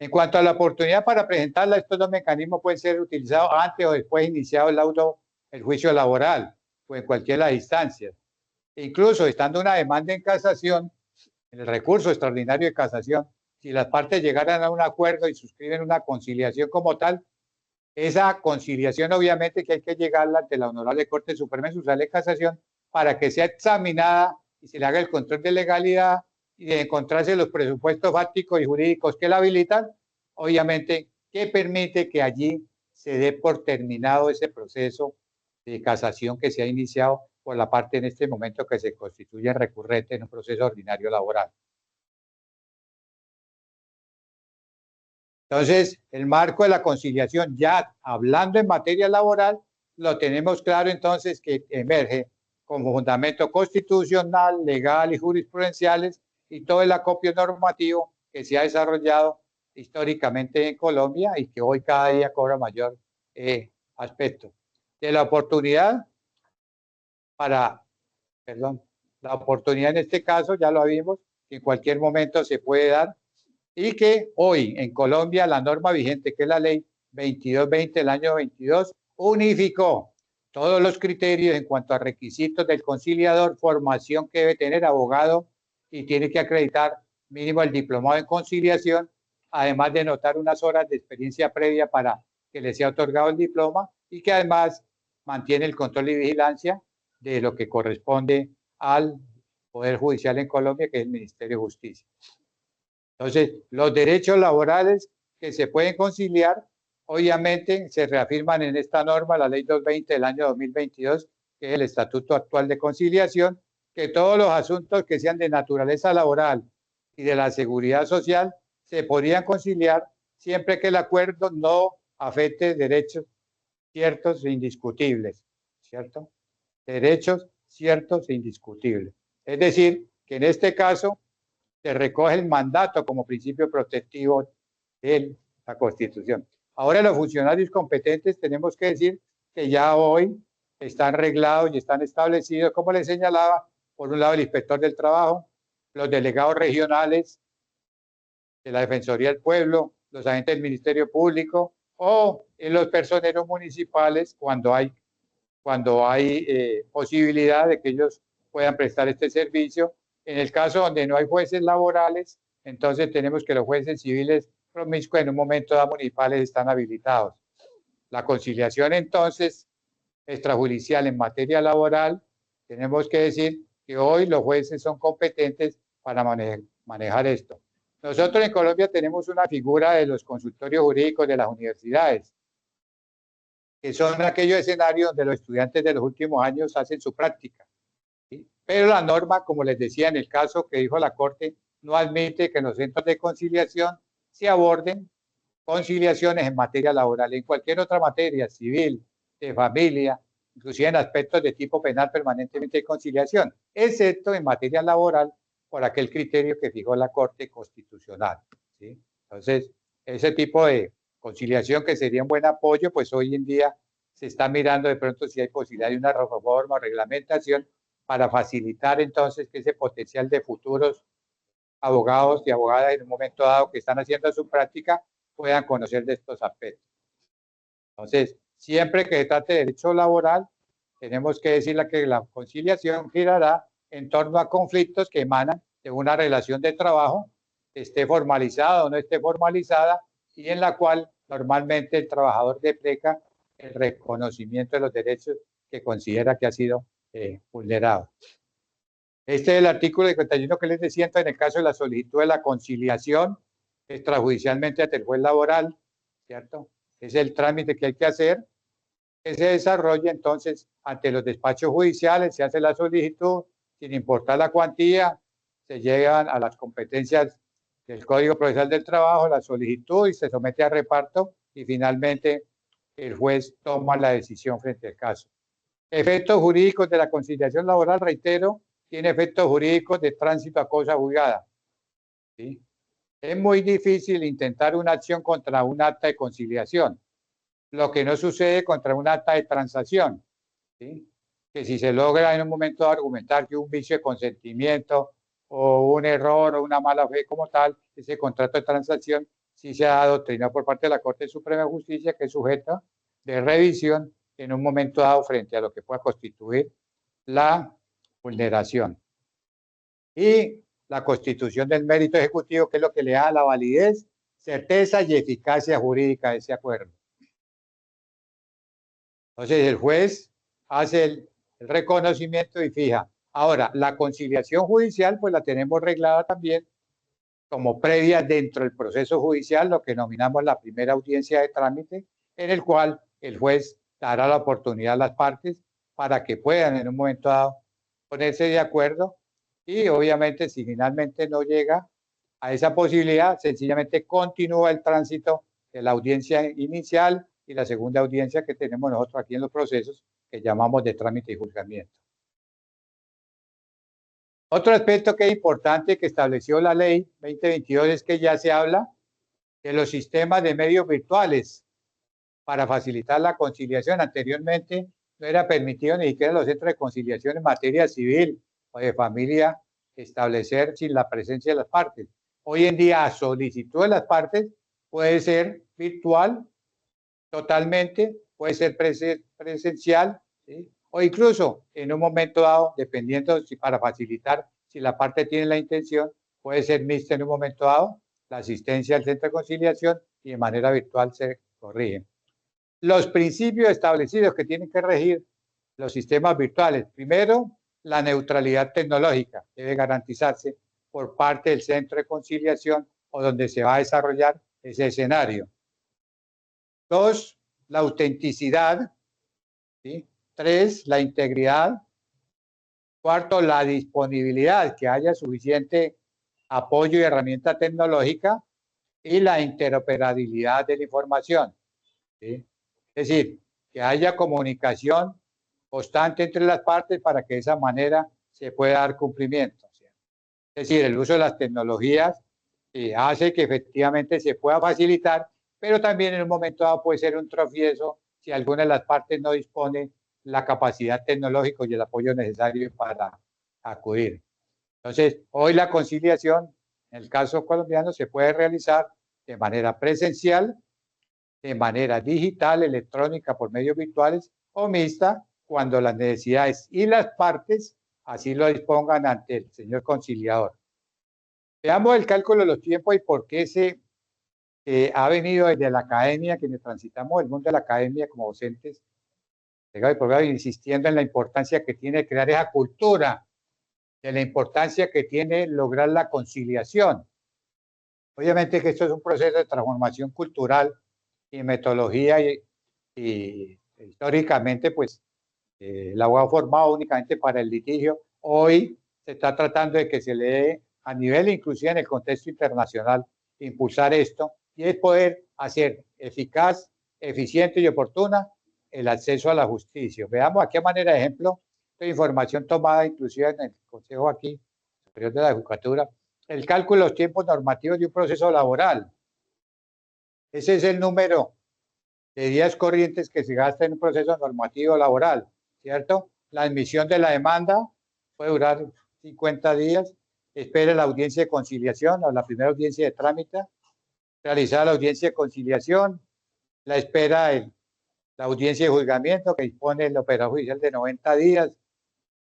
En cuanto a la oportunidad para presentarla, estos dos mecanismos pueden ser utilizados antes o después de iniciado el juicio laboral o en cualquiera de las instancias. Incluso estando una demanda en casación, en el recurso extraordinario de casación, si las partes llegaran a un acuerdo y suscriben una conciliación como tal, esa conciliación obviamente que hay que llegarla ante la Honorable Corte Suprema en su sala de casación para que sea examinada y se le haga el control de legalidad y de encontrarse los presupuestos fácticos y jurídicos que la habilitan, obviamente que permite que allí se dé por terminado ese proceso de casación que se ha iniciado por la parte en este momento que se constituye recurrente en un proceso ordinario laboral. Entonces, el marco de la conciliación, ya hablando en materia laboral, lo tenemos claro entonces que emerge como fundamento constitucional, legal y jurisprudenciales y todo el acopio normativo que se ha desarrollado históricamente en Colombia y que hoy cada día cobra mayor aspecto. De la oportunidad la oportunidad en este caso, ya lo vimos, que en cualquier momento se puede dar y que hoy en Colombia la norma vigente, que es la ley 2220 del año 22, unificó todos los criterios en cuanto a requisitos del conciliador, formación que debe tener abogado y tiene que acreditar mínimo el diplomado en conciliación, además de notar unas horas de experiencia previa para que le sea otorgado el diploma y que además mantiene el control y vigilancia de lo que corresponde al Poder Judicial en Colombia, que es el Ministerio de Justicia. Entonces, los derechos laborales que se pueden conciliar, obviamente, se reafirman en esta norma, la Ley 220 del año 2022, que es el Estatuto Actual de Conciliación, que todos los asuntos que sean de naturaleza laboral y de la seguridad social se podrían conciliar siempre que el acuerdo no afecte derechos ciertos e indiscutibles, ¿cierto? Derechos ciertos e indiscutibles. Es decir, que en este caso se recoge el mandato como principio protectivo de la Constitución. Ahora los funcionarios competentes tenemos que decir que ya hoy están reglados y están establecidos, como les señalaba, por un lado el inspector del trabajo, los delegados regionales de la Defensoría del Pueblo, los agentes del Ministerio Público o en los personeros municipales cuando hay posibilidad de que ellos puedan prestar este servicio. En el caso donde no hay jueces laborales, entonces tenemos que los jueces civiles promiscuos en un momento dado municipales están habilitados. La conciliación entonces extrajudicial en materia laboral, tenemos que decir que hoy los jueces son competentes para manejar esto. Nosotros en Colombia tenemos una figura de los consultorios jurídicos de las universidades, que son aquellos escenarios donde los estudiantes de los últimos años hacen su práctica. ¿Sí? Pero la norma, como les decía en el caso que dijo la Corte, no admite que en los centros de conciliación se aborden conciliaciones en materia laboral, en cualquier otra materia, civil, de familia, inclusive en aspectos de tipo penal permanentemente de conciliación, excepto en materia laboral por aquel criterio que fijó la Corte Constitucional. ¿Sí? Entonces, ese tipo de conciliación que sería un buen apoyo, pues hoy en día se está mirando de pronto si hay posibilidad de una reforma o reglamentación para facilitar entonces que ese potencial de futuros abogados y abogadas en un momento dado que están haciendo su práctica puedan conocer de estos aspectos. Entonces, siempre que se trate de derecho laboral, tenemos que decirle que la conciliación girará en torno a conflictos que emanan de una relación de trabajo, que esté formalizada o no esté formalizada, y en la cual normalmente el trabajador depreca el reconocimiento de los derechos que considera que ha sido vulnerado. Este es el artículo 51 que les decía, en el caso de la solicitud de la conciliación extrajudicialmente ante el juez laboral, ¿cierto? Es el trámite que hay que hacer, que se desarrolla entonces ante los despachos judiciales, se hace la solicitud, sin importar la cuantía, se llegan a las competencias del Código Procesal del Trabajo, la solicitud y se somete a reparto y finalmente el juez toma la decisión frente al caso. Efectos jurídicos de la conciliación laboral, reitero, tiene efectos jurídicos de tránsito a cosa juzgada. ¿Sí? Es muy difícil intentar una acción contra un acta de conciliación, lo que no sucede contra un acta de transacción. ¿Sí? Que si se logra en un momento argumentar que un vicio de consentimiento o un error o una mala fe como tal, ese contrato de transacción sí se ha adoctrinado por parte de la Corte Suprema de Justicia, que es sujeta de revisión en un momento dado frente a lo que pueda constituir la vulneración. Y la constitución del mérito ejecutivo, que es lo que le da la validez, certeza y eficacia jurídica de ese acuerdo. Entonces el juez hace el reconocimiento y fija. Ahora, la conciliación judicial, pues la tenemos reglada también como previa dentro del proceso judicial, lo que denominamos la primera audiencia de trámite, en el cual el juez dará la oportunidad a las partes para que puedan en un momento dado ponerse de acuerdo y obviamente si finalmente no llega a esa posibilidad, sencillamente continúa el tránsito de la audiencia inicial y la segunda audiencia que tenemos nosotros aquí en los procesos que llamamos de trámite y juzgamiento. Otro aspecto que es importante que estableció la ley 2022 es que ya se habla de los sistemas de medios virtuales para facilitar la conciliación. Anteriormente no era permitido ni siquiera en los centros de conciliación en materia civil o de familia establecer sin la presencia de las partes. Hoy en día, a solicitud de las partes, puede ser virtual totalmente, puede ser presencial, ¿sí? O incluso en un momento dado, dependiendo si para facilitar, si la parte tiene la intención, puede ser mixta en un momento dado, la asistencia al centro de conciliación y de manera virtual se corrige. Los principios establecidos que tienen que regir los sistemas virtuales. Primero, la neutralidad tecnológica debe garantizarse por parte del centro de conciliación o donde se va a desarrollar ese escenario. Dos, la autenticidad. ¿Sí? Tres, la integridad. Cuarto, la disponibilidad, que haya suficiente apoyo y herramienta tecnológica y la interoperabilidad de la información. ¿Sí? Es decir, que haya comunicación constante entre las partes para que de esa manera se pueda dar cumplimiento. Es decir, el uso de las tecnologías hace que efectivamente se pueda facilitar, pero también en un momento dado puede ser un tropiezo si alguna de las partes no dispone la capacidad tecnológica y el apoyo necesario para acudir. Entonces, hoy la conciliación, en el caso colombiano, se puede realizar de manera presencial, de manera digital, electrónica, por medios virtuales o mixta, cuando las necesidades y las partes así lo dispongan ante el señor conciliador. Veamos el cálculo de los tiempos y por qué se ha venido desde la academia, quienes transitamos el mundo de la academia como docentes, insistiendo en la importancia que tiene crear esa cultura, de la importancia que tiene lograr la conciliación. Obviamente que esto es un proceso de transformación cultural y metodología y históricamente pues el abogado formado únicamente para el litigio. Hoy se está tratando de que se le dé a nivel inclusive en el contexto internacional impulsar esto y es poder hacer eficaz, eficiente y oportuna el acceso a la justicia. Veamos aquí a manera de ejemplo esta información tomada inclusive en el Consejo aquí Superior de la Judicatura, el cálculo de los tiempos normativos de un proceso laboral. Ese es el número de días corrientes que se gasta en un proceso normativo laboral, ¿cierto? La admisión de la demanda puede durar 50 días, espera la audiencia de conciliación o la primera audiencia de trámite, realizar la audiencia de conciliación, la espera de la audiencia de juzgamiento que dispone el operador judicial de 90 días.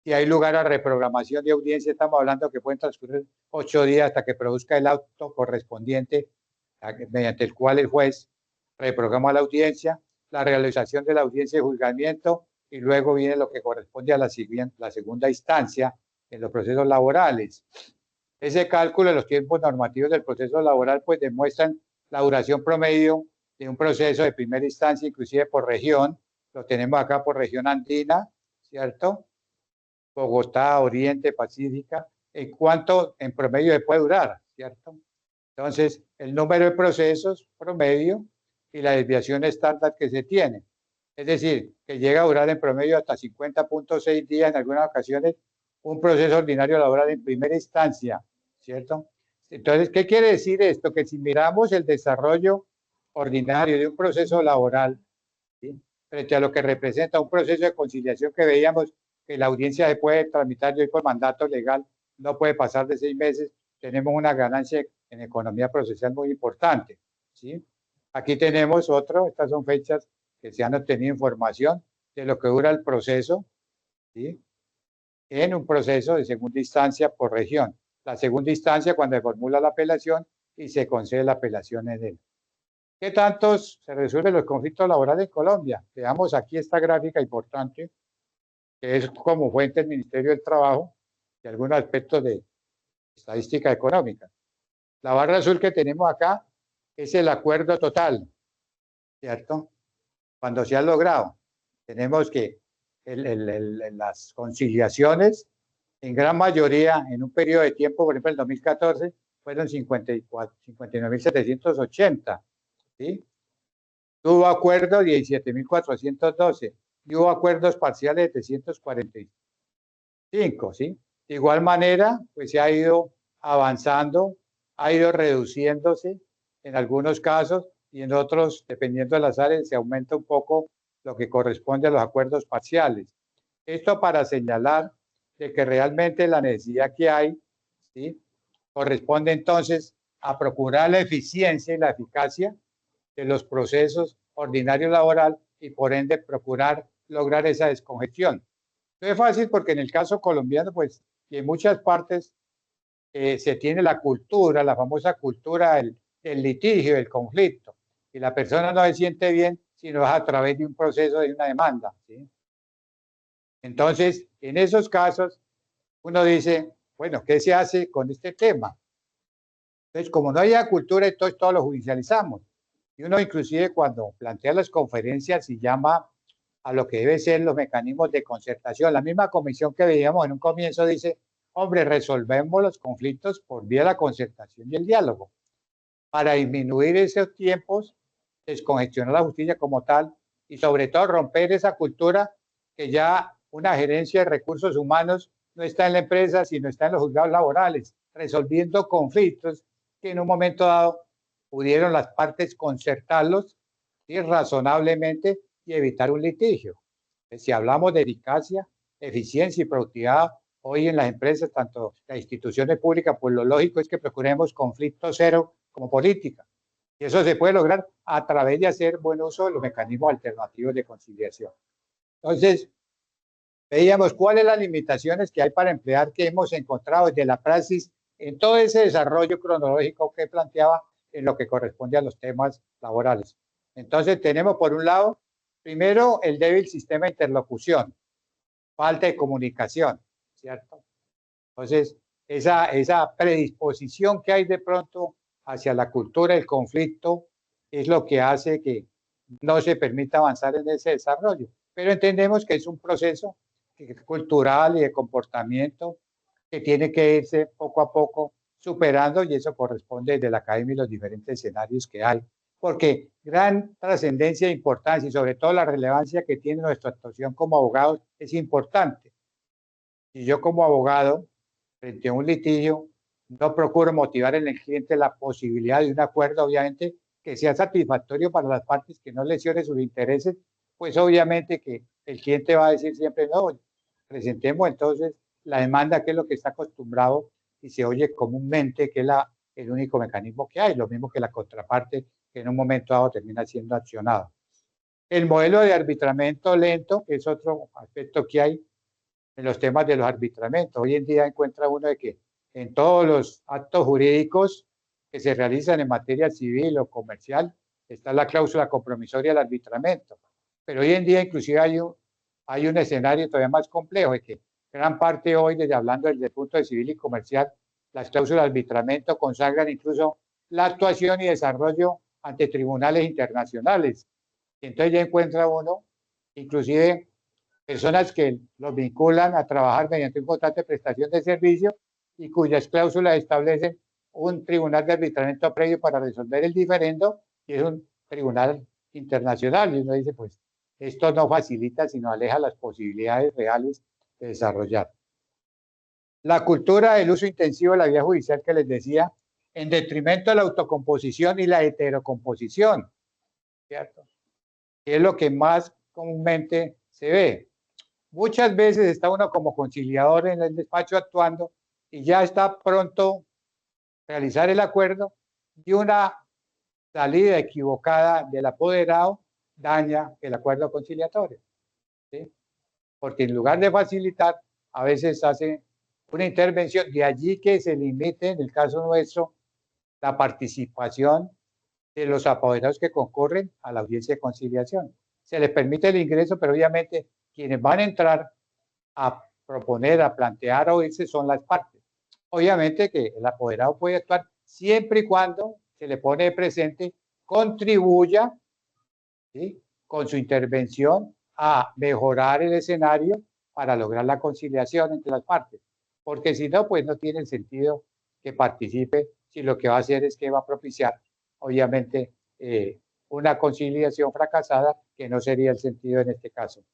Si hay lugar a reprogramación de audiencia, estamos hablando que pueden transcurrir 8 días hasta que produzca el auto correspondiente mediante el cual el juez reprograma la audiencia, la realización de la audiencia de juzgamiento y luego viene lo que corresponde a la segunda instancia en los procesos laborales. Ese cálculo de los tiempos normativos del proceso laboral pues demuestran la duración promedio de un proceso de primera instancia, inclusive por región. Lo tenemos acá por región andina, ¿cierto? Bogotá, Oriente, Pacífica, en cuánto en promedio puede durar, ¿cierto? Entonces, el número de procesos promedio y la desviación estándar que se tiene. Es decir, que llega a durar en promedio hasta 50.6 días en algunas ocasiones un proceso ordinario laboral en primera instancia, ¿cierto? Entonces, ¿qué quiere decir esto? Que si miramos el desarrollo ordinario de un proceso laboral, ¿sí?, frente a lo que representa un proceso de conciliación que veíamos que la audiencia se puede tramitar hoy por mandato legal, no puede pasar de 6 meses, tenemos una ganancia en economía procesal muy importante, ¿sí? Aquí tenemos otro, estas son fechas que se han obtenido información de lo que dura el proceso, ¿sí?, en un proceso de segunda instancia por región. La segunda instancia cuando se formula la apelación y se concede la apelación en él. ¿Qué tantos se resuelven los conflictos laborales en Colombia? Veamos aquí esta gráfica importante, que es como fuente del Ministerio del Trabajo y algunos aspectos de estadística económica. La barra azul que tenemos acá es el acuerdo total, ¿cierto? Cuando se ha logrado. Tenemos que las conciliaciones, en gran mayoría, en un periodo de tiempo, por ejemplo, el 2014, fueron 59.780, ¿sí? Hubo acuerdos 17.412 y hubo acuerdos parciales de 345, ¿sí? De igual manera, pues se ha ido avanzando, ha ido reduciéndose en algunos casos y en otros, dependiendo de las áreas, se aumenta un poco lo que corresponde a los acuerdos parciales. Esto para señalar de que realmente la necesidad que hay, ¿sí?, corresponde entonces a procurar la eficiencia y la eficacia de los procesos ordinarios laboral y por ende procurar lograr esa descongestión. No es fácil porque en el caso colombiano, pues, y en muchas partes se tiene la cultura, la famosa cultura del litigio, del conflicto, y la persona no se siente bien si no es a través de un proceso de una demanda, ¿sí? Entonces, en esos casos, uno dice, bueno, ¿qué se hace con este tema? Entonces, como no hay cultura, entonces todo lo judicializamos. Y uno inclusive cuando plantea las conferencias y llama a lo que debe ser los mecanismos de concertación, la misma comisión que veíamos en un comienzo dice, hombre, resolvemos los conflictos por vía de la concertación y el diálogo. Para disminuir esos tiempos, descongestionar la justicia como tal y sobre todo romper esa cultura que ya una gerencia de recursos humanos no está en la empresa, sino está en los juzgados laborales, resolviendo conflictos que en un momento dado pudieron las partes concertarlos y razonablemente y evitar un litigio. Si hablamos de eficacia, eficiencia y productividad hoy en las empresas, tanto las instituciones públicas, pues lo lógico es que procuremos conflicto cero como política. Y eso se puede lograr a través de hacer buen uso de los mecanismos alternativos de conciliación. Entonces, veíamos cuáles las limitaciones que hay para emplear, que hemos encontrado desde la praxis en todo ese desarrollo cronológico que planteaba en lo que corresponde a los temas laborales. Entonces, tenemos por un lado, primero, el débil sistema de interlocución, falta de comunicación, ¿cierto? Entonces, esa predisposición que hay de pronto hacia la cultura del conflicto es lo que hace que no se permita avanzar en ese desarrollo. Pero entendemos que es un proceso cultural y de comportamiento que tiene que irse poco a poco superando, y eso corresponde desde la academia y los diferentes escenarios que hay, porque gran trascendencia e importancia y sobre todo la relevancia que tiene nuestra actuación como abogados es importante. Y yo como abogado, frente a un litigio, no procuro motivar en el cliente la posibilidad de un acuerdo, obviamente, que sea satisfactorio para las partes, que no lesione sus intereses, pues obviamente que el cliente va a decir siempre, no, presentemos entonces la demanda, que es lo que está acostumbrado y se oye comúnmente que es el único mecanismo que hay, lo mismo que la contraparte, que en un momento dado termina siendo accionado. El modelo de arbitramiento lento, que es otro aspecto que hay en los temas de los arbitramentos. Hoy en día encuentra uno de que en todos los actos jurídicos que se realizan en materia civil o comercial está la cláusula compromisoria del arbitramiento. Pero hoy en día inclusive hay un escenario todavía más complejo, de que gran parte hoy, desde hablando desde el punto de civil y comercial, las cláusulas de arbitramiento consagran incluso la actuación y desarrollo ante tribunales internacionales. Y entonces ya encuentra uno, inclusive, personas que los vinculan a trabajar mediante un contrato de prestación de servicio y cuyas cláusulas establecen un tribunal de arbitramiento previo para resolver el diferendo, y es un tribunal internacional. Y uno dice, pues, esto no facilita, sino aleja las posibilidades reales de desarrollar. La cultura del uso intensivo de la vía judicial que les decía, en detrimento de la autocomposición y la heterocomposición, ¿cierto? Que es lo que más comúnmente se ve. Muchas veces está uno como conciliador en el despacho actuando y ya está pronto a realizar el acuerdo, y una salida equivocada del apoderado daña el acuerdo conciliatorio, ¿sí? Porque en lugar de facilitar, a veces hace una intervención, de allí que se limite, en el caso nuestro, la participación de los apoderados que concurren a la audiencia de conciliación. Se les permite el ingreso, pero obviamente quienes van a entrar a proponer, a plantear, a oírse son las partes. Obviamente que el apoderado puede actuar siempre y cuando se le pone de presente, contribuya, ¿sí?, con su intervención a mejorar el escenario para lograr la conciliación entre las partes. Porque si no, pues no tiene sentido que participe, si lo que va a hacer es que va a propiciar, obviamente, una conciliación fracasada, que no sería el sentido en este caso.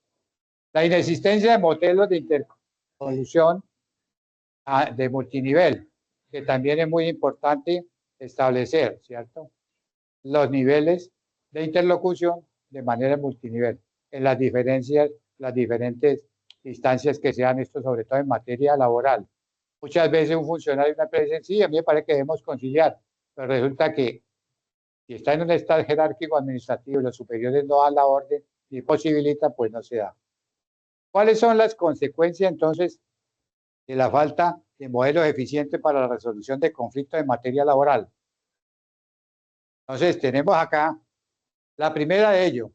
La inexistencia de modelos de interlocución de multinivel, que también es muy importante establecer, ¿cierto? Los niveles de interlocución de manera multinivel en las diferentes instancias que sean, esto sobre todo en materia laboral. Muchas veces un funcionario de una empresa dice, sí, a mí me parece que debemos conciliar, pero resulta que si está en un estado jerárquico administrativo y los superiores no dan la orden ni posibilitan, pues no se da. ¿Cuáles son las consecuencias entonces de la falta de modelos eficientes para la resolución de conflictos en materia laboral? Entonces, tenemos acá la primera de ello,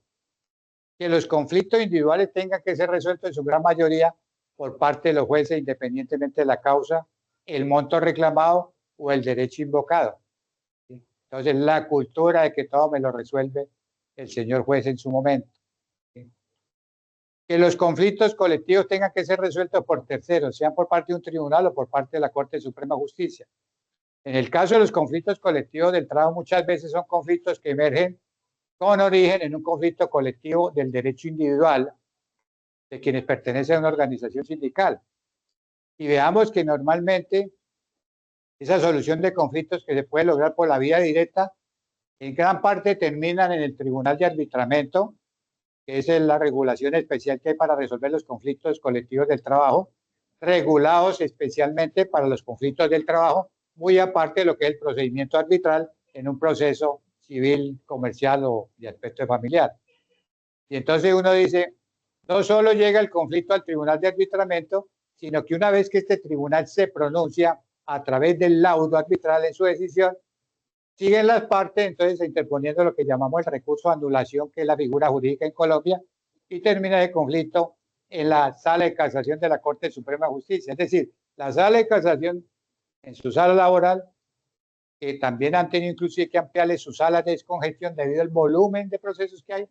que los conflictos individuales tengan que ser resueltos en su gran mayoría por parte de los jueces, independientemente de la causa, el monto reclamado o el derecho invocado. Entonces, la cultura de que todo me lo resuelve el señor juez en su momento. Que los conflictos colectivos tengan que ser resueltos por terceros, sean por parte de un tribunal o por parte de la Corte Suprema de Justicia. En el caso de los conflictos colectivos del trabajo, muchas veces son conflictos que emergen con origen en un conflicto colectivo del derecho individual de quienes pertenecen a una organización sindical. Y veamos que normalmente esa solución de conflictos que se puede lograr por la vía directa, en gran parte terminan en el Tribunal de Arbitramiento, que es la regulación especial que hay para resolver los conflictos colectivos del trabajo, regulados especialmente para los conflictos del trabajo, muy aparte de lo que es el procedimiento arbitral en un proceso civil, comercial o de aspecto familiar. Y entonces uno dice, no solo llega el conflicto al Tribunal de Arbitramiento, sino que una vez que este tribunal se pronuncia a través del laudo arbitral en su decisión, siguen las partes entonces interponiendo lo que llamamos el recurso de anulación, que es la figura jurídica en Colombia, y termina el conflicto en la Sala de Casación de la Corte Suprema de Justicia. Es decir, la Sala de Casación en su sala laboral, que también han tenido inclusive que ampliarle sus salas de descongestión debido al volumen de procesos que hay,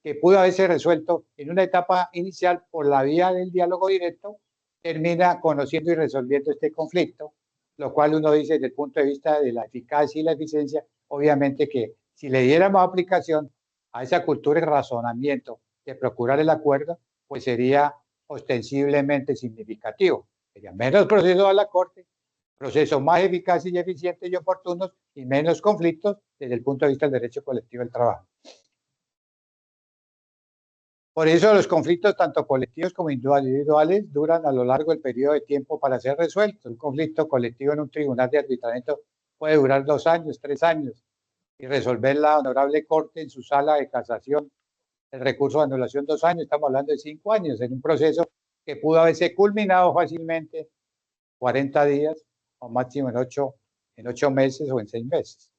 que pudo haberse resuelto en una etapa inicial por la vía del diálogo directo, termina conociendo y resolviendo este conflicto, lo cual uno dice desde el punto de vista de la eficacia y la eficiencia, obviamente que si le diéramos aplicación a esa cultura y razonamiento de procurar el acuerdo, pues sería ostensiblemente significativo. Sería menos procesos a la Corte, procesos más eficaces y eficientes y oportunos y menos conflictos desde el punto de vista del derecho colectivo del trabajo. Por eso los conflictos, tanto colectivos como individuales, duran a lo largo del periodo de tiempo para ser resueltos. Un conflicto colectivo en un tribunal de arbitramiento puede durar 2 años, 3 años, y resolver la honorable corte en su sala de casación el recurso de anulación 2 años. Estamos hablando de 5 años en un proceso que pudo haberse culminado fácilmente 40 días o máximo en 8 meses o en 6 meses.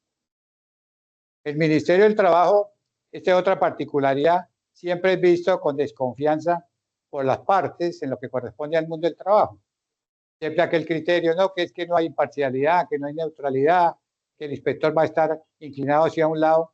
El Ministerio del Trabajo, esta es otra particularidad, siempre es visto con desconfianza por las partes en lo que corresponde al mundo del trabajo. Siempre aquel criterio, no, que es que no hay imparcialidad, que no hay neutralidad, que el inspector va a estar inclinado hacia un lado,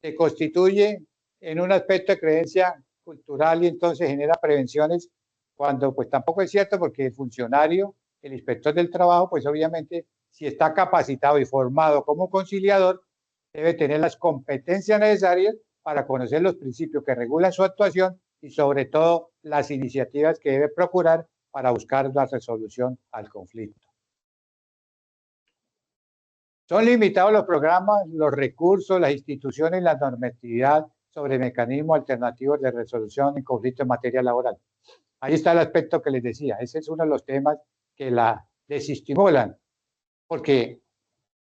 se constituye en un aspecto de creencia cultural y entonces genera prevenciones cuando pues tampoco es cierto, porque el funcionario, el inspector del trabajo, pues obviamente si está capacitado y formado como conciliador, debe tener las competencias necesarias para conocer los principios que regulan su actuación y sobre todo las iniciativas que debe procurar para buscar la resolución al conflicto. Son limitados los programas, los recursos, las instituciones y la normatividad sobre mecanismos alternativos de resolución en conflictos en materia laboral. Ahí está el aspecto que les decía. Ese es uno de los temas que la desestimulan, porque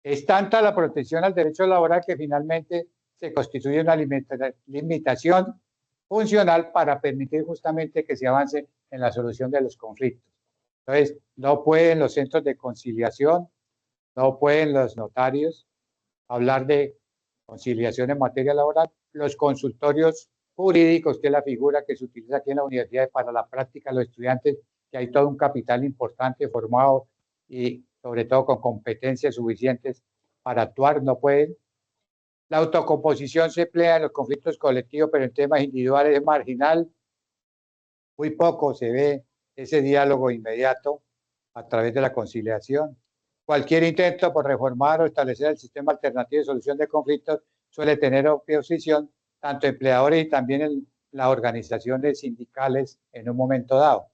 es tanta la protección al derecho laboral que finalmente se constituye una limitación funcional para permitir justamente que se avance en la solución de los conflictos. Entonces, no pueden los centros de conciliación, no pueden los notarios hablar de conciliación en materia laboral, los consultorios jurídicos, que es la figura que se utiliza aquí en la universidad para la práctica de los estudiantes, que hay todo un capital importante formado y sobre todo con competencias suficientes para actuar, no pueden. La autocomposición se emplea en los conflictos colectivos, pero en temas individuales es marginal. Muy poco se ve ese diálogo inmediato a través de la conciliación. Cualquier intento por reformar o establecer el sistema alternativo de solución de conflictos suele tener oposición, tanto empleadores y también en las organizaciones sindicales en un momento dado.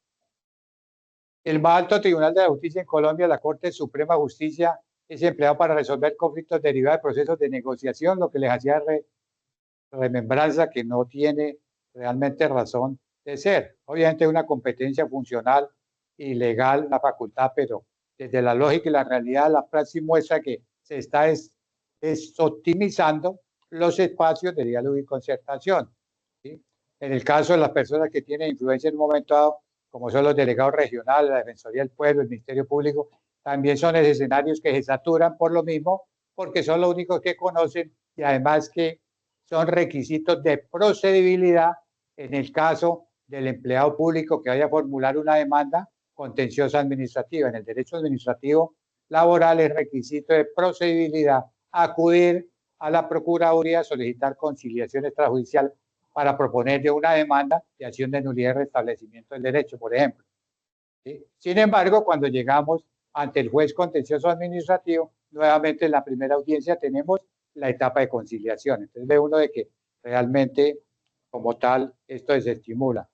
El más alto tribunal de la justicia en Colombia, la Corte Suprema de Justicia, es empleado para resolver conflictos derivados de procesos de negociación, lo que les hacía remembranza que no tiene realmente razón de ser. Obviamente una competencia funcional y legal, una facultad, pero desde la lógica y la realidad, la praxis muestra que se está optimizando los espacios de diálogo y concertación. ¿Sí? En el caso de las personas que tienen influencia en un momento dado, como son los delegados regionales, la Defensoría del Pueblo, el Ministerio Público, también son escenarios que se saturan por lo mismo, porque son los únicos que conocen y además que son requisitos de procedibilidad en el caso del empleado público que vaya a formular una demanda contenciosa administrativa. En el derecho administrativo laboral es requisito de procedibilidad acudir a la Procuraduría a solicitar conciliación extrajudicial para proponerle una demanda de acción de nulidad y restablecimiento del derecho, por ejemplo. ¿Sí? Sin embargo, cuando llegamos ante el juez contencioso administrativo, nuevamente en la primera audiencia tenemos la etapa de conciliación. Entonces ve uno de que realmente, como tal, esto desestimula.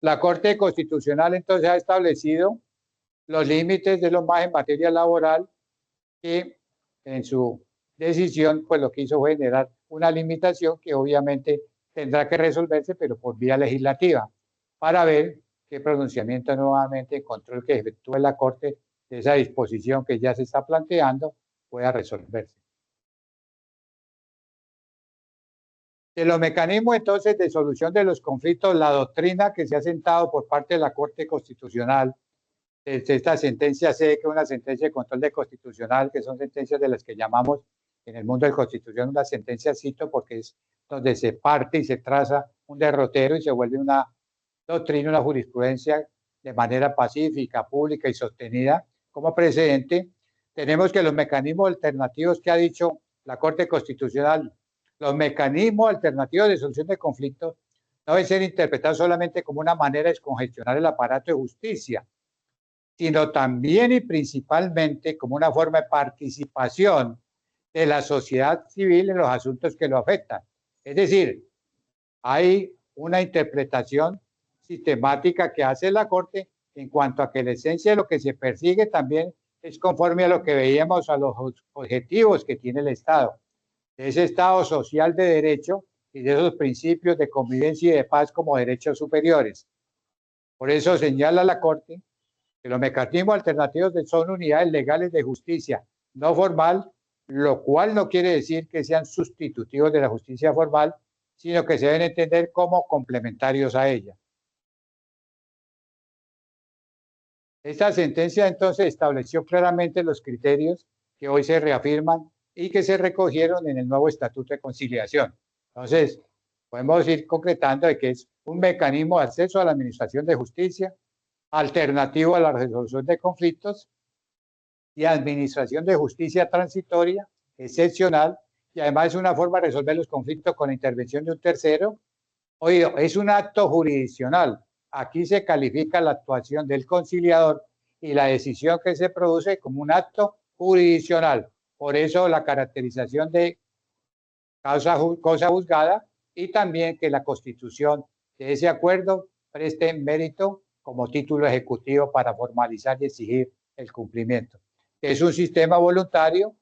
La Corte Constitucional entonces ha establecido los límites de los MAS en materia laboral, que en su decisión, pues lo que hizo fue generar una limitación que obviamente tendrá que resolverse, pero por vía legislativa, para ver qué pronunciamiento nuevamente en control que efectúe la Corte de esa disposición que ya se está planteando pueda resolverse. De los mecanismos entonces de solución de los conflictos, la doctrina que se ha sentado por parte de la Corte Constitucional, desde esta sentencia C, que es una sentencia de control de constitucional, que son sentencias de las que llamamos en el mundo de Constitución una sentencia cito, porque es donde se parte y se traza un derrotero y se vuelve una doctrina, una jurisprudencia de manera pacífica, pública y sostenida como precedente. Tenemos que los mecanismos alternativos que ha dicho la Corte Constitucional, los mecanismos alternativos de solución de conflictos no deben ser interpretados solamente como una manera de descongestionar el aparato de justicia, sino también y principalmente como una forma de participación de la sociedad civil en los asuntos que lo afectan. Es decir, hay una interpretación sistemática que hace la Corte en cuanto a que la esencia de lo que se persigue también es conforme a lo que veíamos, a los objetivos que tiene el Estado, de ese Estado social de derecho y de esos principios de convivencia y de paz como derechos superiores. Por eso señala la Corte que los mecanismos alternativos son unidades legales de justicia no formal, lo cual no quiere decir que sean sustitutivos de la justicia formal, sino que se deben entender como complementarios a ella. Esta sentencia entonces estableció claramente los criterios que hoy se reafirman y que se recogieron en el nuevo Estatuto de Conciliación. Entonces, podemos ir concretando de que es un mecanismo de acceso a la administración de justicia, alternativo a la resolución de conflictos y administración de justicia transitoria, excepcional, y además es una forma de resolver los conflictos con la intervención de un tercero. Oído, es un acto jurisdiccional. Aquí se califica la actuación del conciliador y la decisión que se produce como un acto jurisdiccional. Por eso la caracterización de cosa juzgada y también que la constitución de ese acuerdo preste mérito como título ejecutivo para formalizar y exigir el cumplimiento. Es un sistema voluntario,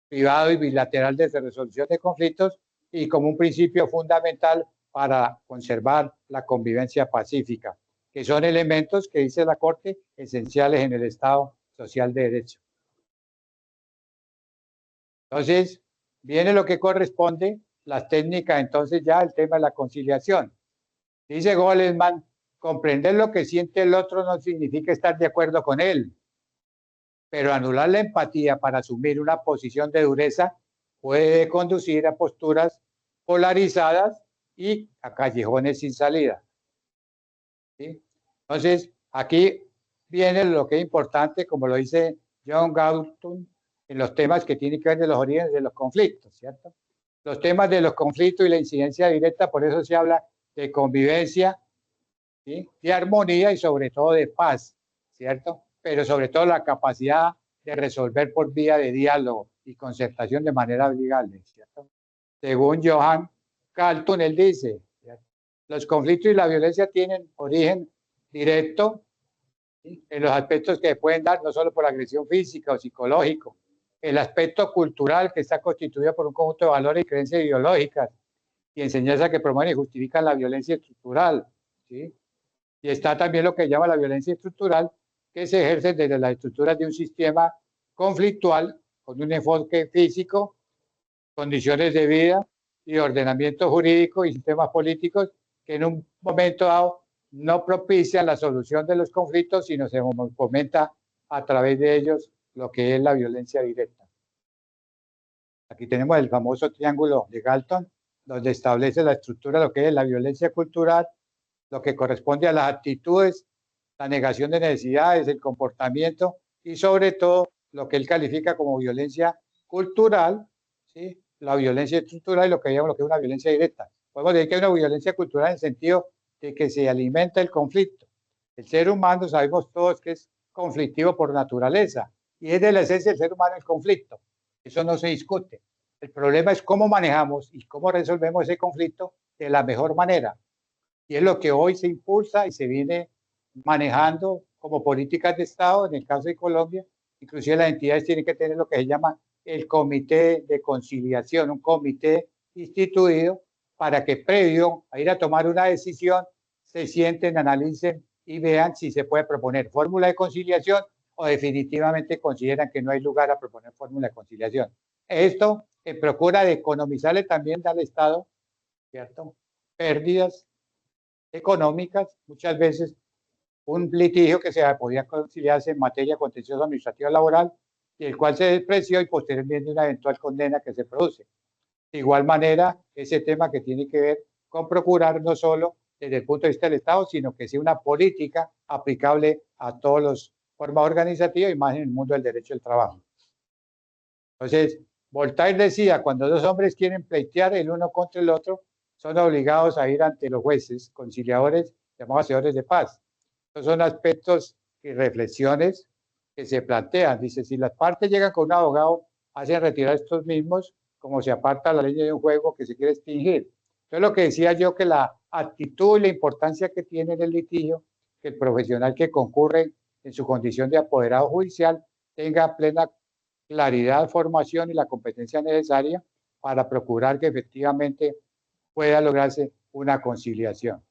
privado y bilateral de resolución de conflictos y como un principio fundamental para conservar la convivencia pacífica, que son elementos que dice la Corte esenciales en el Estado social de derecho. Entonces, viene lo que corresponde, las técnicas, entonces ya el tema de la conciliación. Dice Goleman, comprender lo que siente el otro no significa estar de acuerdo con él, pero anular la empatía para asumir una posición de dureza puede conducir a posturas polarizadas y a callejones sin salida. ¿Sí? Entonces, aquí viene lo que es importante, como lo dice John Galton, en los temas que tienen que ver de los orígenes de los conflictos, ¿cierto? Los temas de los conflictos y la incidencia directa, por eso se habla de convivencia, ¿sí? De armonía y sobre todo de paz, ¿cierto? Pero sobre todo la capacidad de resolver por vía de diálogo y concertación de manera obligable, ¿cierto? Según Johan Galton, él dice, ¿cierto? Los conflictos y la violencia tienen origen directo, ¿sí? En los aspectos que pueden dar no solo por agresión física o psicológico, el aspecto cultural que está constituido por un conjunto de valores y creencias ideológicas y enseñanzas que promueven y justifican la violencia estructural, ¿sí? Y está también lo que llama la violencia estructural, que se ejerce desde las estructuras de un sistema conflictual con un enfoque físico, condiciones de vida y ordenamiento jurídico y sistemas políticos que en un momento dado no propician la solución de los conflictos, sino se fomenta a través de ellos lo que es la violencia directa. Aquí tenemos el famoso triángulo de Galton, donde establece la estructura de lo que es la violencia cultural, lo que corresponde a las actitudes, la negación de necesidades, el comportamiento y sobre todo lo que él califica como violencia cultural, ¿sí? La violencia estructural y lo que llamamos lo que es una violencia directa. Podemos decir que hay una violencia cultural en el sentido de que se alimenta el conflicto. El ser humano sabemos todos que es conflictivo por naturaleza y es de la esencia del ser humano el conflicto. Eso no se discute. El problema es cómo manejamos y cómo resolvemos ese conflicto de la mejor manera. Y es lo que hoy se impulsa y se viene manejando como políticas de Estado. En el caso de Colombia, inclusive las entidades tienen que tener lo que se llama el comité de conciliación, un comité instituido para que previo a ir a tomar una decisión se sienten, analicen y vean si se puede proponer fórmula de conciliación o definitivamente consideran que no hay lugar a proponer fórmula de conciliación. Esto procura de economizarle también al Estado, ¿cierto?, pérdidas económicas. Muchas veces un litigio que se podía conciliarse en materia contencioso administrativa laboral y el cual se despreció y posteriormente una eventual condena que se produce. De igual manera, ese tema que tiene que ver con procurar no solo desde el punto de vista del Estado, sino que sea una política aplicable a todas las formas organizativas y más en el mundo del derecho del trabajo. Entonces, Voltaire decía, cuando dos hombres quieren pleitear el uno contra el otro, son obligados a ir ante los jueces, conciliadores, llamados hacedores de paz. Estos son aspectos y reflexiones que se plantean. Dice, si las partes llegan con un abogado, hacen retirar estos mismos, como se aparta la ley de un juego que se quiere extinguir. Entonces, lo que decía yo, que la actitud y la importancia que tiene en el litigio, que el profesional que concurre en su condición de apoderado judicial tenga plena claridad, formación y la competencia necesaria para procurar que efectivamente pueda lograrse una conciliación.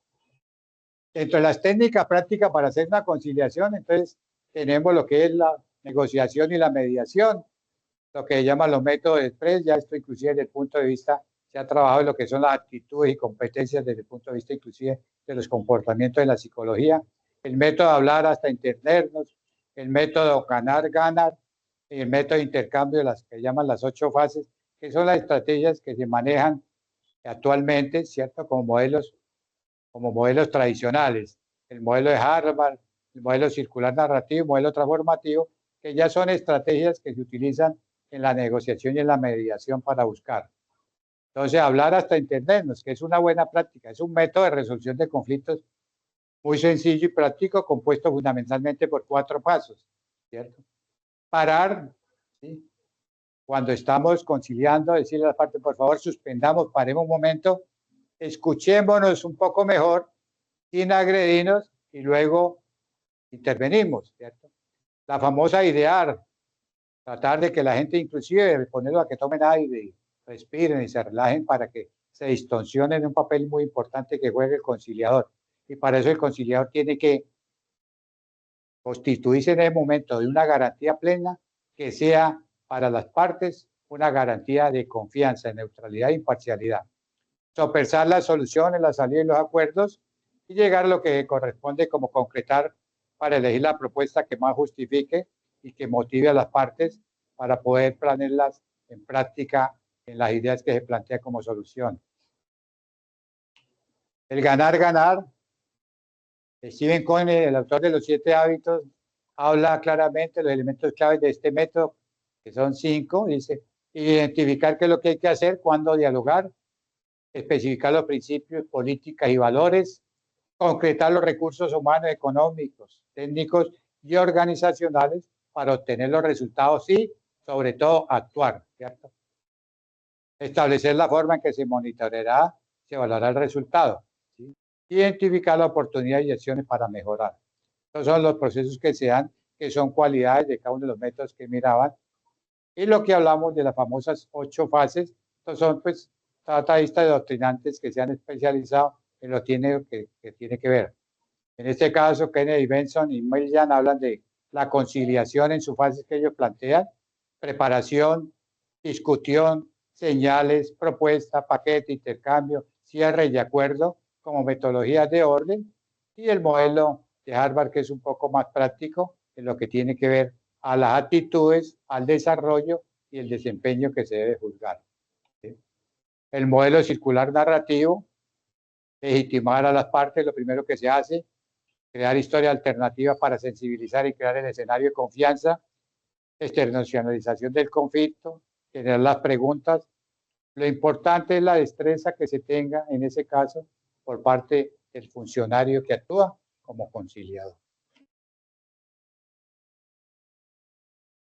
Dentro de las técnicas prácticas para hacer una conciliación, entonces tenemos lo que es la negociación y la mediación, lo que llaman los métodos de express. Ya esto inclusive desde el punto de vista, se ha trabajado en lo que son las actitudes y competencias desde el punto de vista inclusive de los comportamientos de la psicología, el método de hablar hasta entendernos, el método ganar-ganar, y el método de intercambio, las que llaman las 8 fases, que son las estrategias que se manejan actualmente, ¿cierto?, como modelos tradicionales, el modelo de Harvard, el modelo circular narrativo, el modelo transformativo, que ya son estrategias que se utilizan en la negociación y en la mediación para buscar. Entonces, hablar hasta entendernos, que es una buena práctica, es un método de resolución de conflictos muy sencillo y práctico, compuesto fundamentalmente por 4 pasos, ¿cierto? Parar, ¿sí?, cuando estamos conciliando, decirle a la parte, por favor, suspendamos, paremos un momento, escuchémonos un poco mejor, sin agredirnos, y luego intervenimos, ¿cierto? La famosa idear, tratar de que la gente, inclusive ponerlo a que tomen aire, respiren y se relajen para que se distorsionen, un papel muy importante que juegue el conciliador. Y para eso el conciliador tiene que constituirse en el momento de una garantía plena que sea para las partes una garantía de confianza, neutralidad e imparcialidad. Sopesar las soluciones, la salida y los acuerdos y llegar a lo que corresponde como concretar para elegir la propuesta que más justifique y que motive a las partes para poder ponerlas en práctica en las ideas que se plantean como solución. El ganar-ganar. Stephen Covey, el autor de los 7 hábitos, habla claramente de los elementos claves de este método, que son 5. Dice, identificar qué es lo que hay que hacer, cuándo dialogar, especificar los principios, políticas y valores, concretar los recursos humanos, económicos, técnicos y organizacionales para obtener los resultados y, sobre todo, actuar, ¿cierto? Establecer la forma en que se monitoreará, se evaluará el resultado, ¿sí? Identificar la oportunidad y acciones para mejorar. Estos son los procesos que se dan, que son cualidades de cada uno de los métodos que miraban. Y lo que hablamos de las famosas 8 fases, estos son pues tratadistas y doctrinantes que se han especializado en lo que tiene que ver. En este caso, Kennedy Benson y Millian hablan de la conciliación en sus fases que ellos plantean: preparación, discusión, señales, propuesta, paquete, intercambio, cierre y acuerdo como metodologías de orden, y el modelo de Harvard, que es un poco más práctico en lo que tiene que ver a las actitudes, al desarrollo y el desempeño que se debe juzgar. ¿Sí? El modelo circular narrativo, legitimar a las partes. Lo primero que se hace, crear historias alternativas para sensibilizar y crear el escenario de confianza, externalización del conflicto, generar las preguntas. Lo importante es la destreza que se tenga en ese caso por parte del funcionario que actúa como conciliador.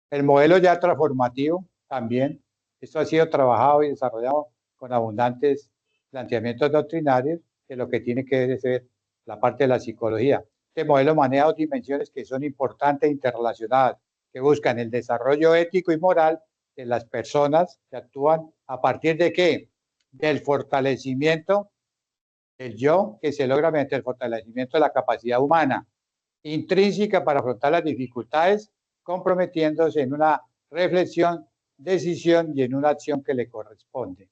El modelo ya transformativo también, esto ha sido trabajado y desarrollado con abundantes planteamientos doctrinarios de lo que tiene que ser la parte de la psicología. Este modelo maneja dos dimensiones que son importantes e interrelacionadas, que buscan el desarrollo ético y moral de las personas que actúan a partir de ¿qué? Del fortalecimiento del yo, que se logra mediante el fortalecimiento de la capacidad humana intrínseca para afrontar las dificultades, comprometiéndose en una reflexión, decisión y en una acción que le corresponde.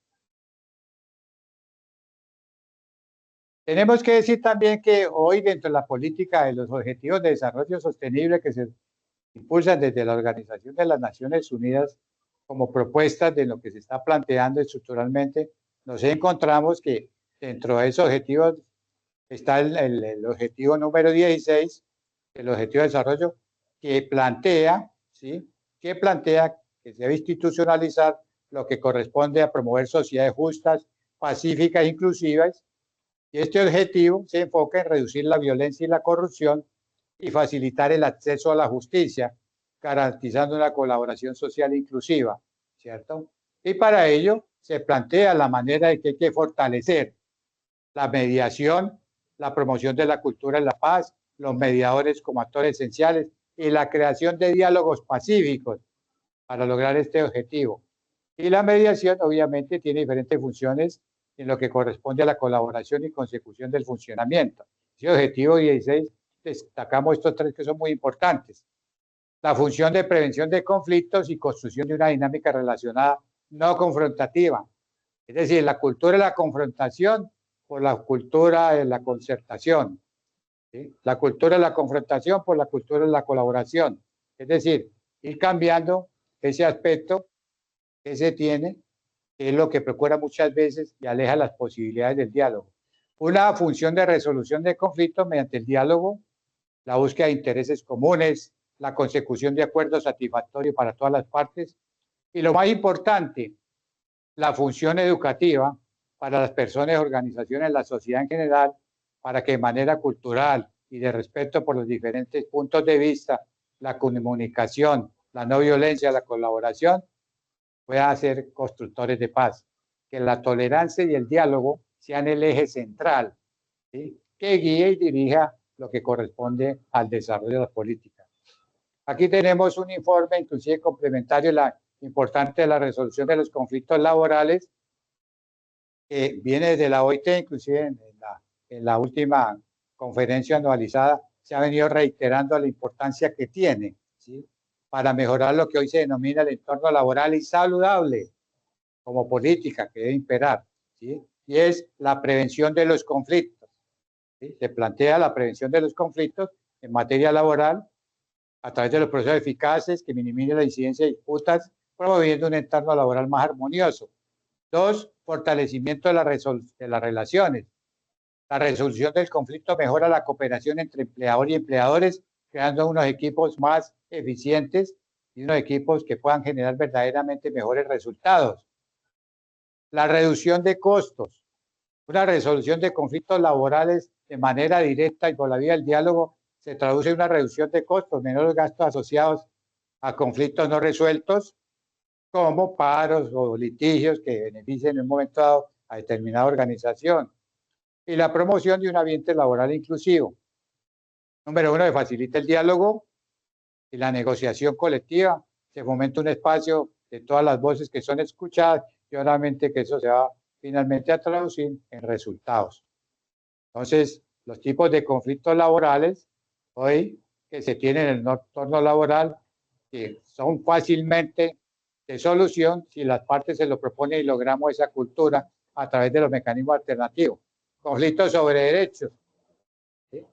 Tenemos que decir también que hoy dentro de la política de los Objetivos de Desarrollo Sostenible que se impulsan desde la Organización de las Naciones Unidas como propuestas de lo que se está planteando estructuralmente, nos encontramos que dentro de esos objetivos está el objetivo número 16, el objetivo de desarrollo, que plantea, ¿sí? Que plantea que se debe institucionalizar lo que corresponde a promover sociedades justas, pacíficas e inclusivas. Y este objetivo se enfoca en reducir la violencia y la corrupción y facilitar el acceso a la justicia, garantizando una colaboración social inclusiva, ¿cierto? Y para ello se plantea la manera de que hay que fortalecer la mediación, la promoción de la cultura de la paz, los mediadores como actores esenciales y la creación de diálogos pacíficos para lograr este objetivo. Y la mediación obviamente tiene diferentes funciones en lo que corresponde a la colaboración y consecución del funcionamiento. Ese objetivo 16 destacamos estos tres que son muy importantes. La función de prevención de conflictos y construcción de una dinámica relacionada no confrontativa. Es decir, la cultura de la confrontación por la cultura de la concertación. ¿Sí? La cultura de la confrontación por la cultura de la colaboración. Es decir, ir cambiando ese aspecto que se tiene, que es lo que procura muchas veces y aleja las posibilidades del diálogo. Una función de resolución de conflictos mediante el diálogo, la búsqueda de intereses comunes, la consecución de acuerdos satisfactorios para todas las partes y lo más importante, la función educativa para las personas, organizaciones, la sociedad en general, para que de manera cultural y de respeto por los diferentes puntos de vista, la comunicación, la no violencia, la colaboración, puedan ser constructores de paz. Que la tolerancia y el diálogo sean el eje central, ¿sí? Que guíe y dirija lo que corresponde al desarrollo de las políticas. Aquí tenemos un informe, inclusive complementario, la importante de la resolución de los conflictos laborales, que viene de la OIT, inclusive en la última conferencia anualizada, se ha venido reiterando la importancia que tiene, ¿sí? Para mejorar lo que hoy se denomina el entorno laboral y saludable como política que debe imperar, ¿sí? Y es la prevención de los conflictos, ¿sí? Se plantea la prevención de los conflictos en materia laboral a través de los procesos eficaces que minimicen la incidencia de disputas, promoviendo un entorno laboral más armonioso. 2, fortalecimiento de las relaciones. La resolución del conflicto mejora la cooperación entre empleador y empleadores, creando unos equipos más eficientes y unos equipos que puedan generar verdaderamente mejores resultados. La reducción de costos. Una resolución de conflictos laborales de manera directa y por la vía del diálogo se traduce en una reducción de costos, menores gastos asociados a conflictos no resueltos, como paros o litigios que beneficien en un momento dado a determinada organización. Y la promoción de un ambiente laboral inclusivo. Número 1, se facilita el diálogo y la negociación colectiva. Se fomenta un espacio de todas las voces que son escuchadas y obviamente que eso se va finalmente a traducir en resultados. Entonces, los tipos de conflictos laborales hoy que se tienen en el entorno laboral que son fácilmente de solución si las partes se lo proponen y logramos esa cultura a través de los mecanismos alternativos. Conflictos sobre derechos. ¿Sí?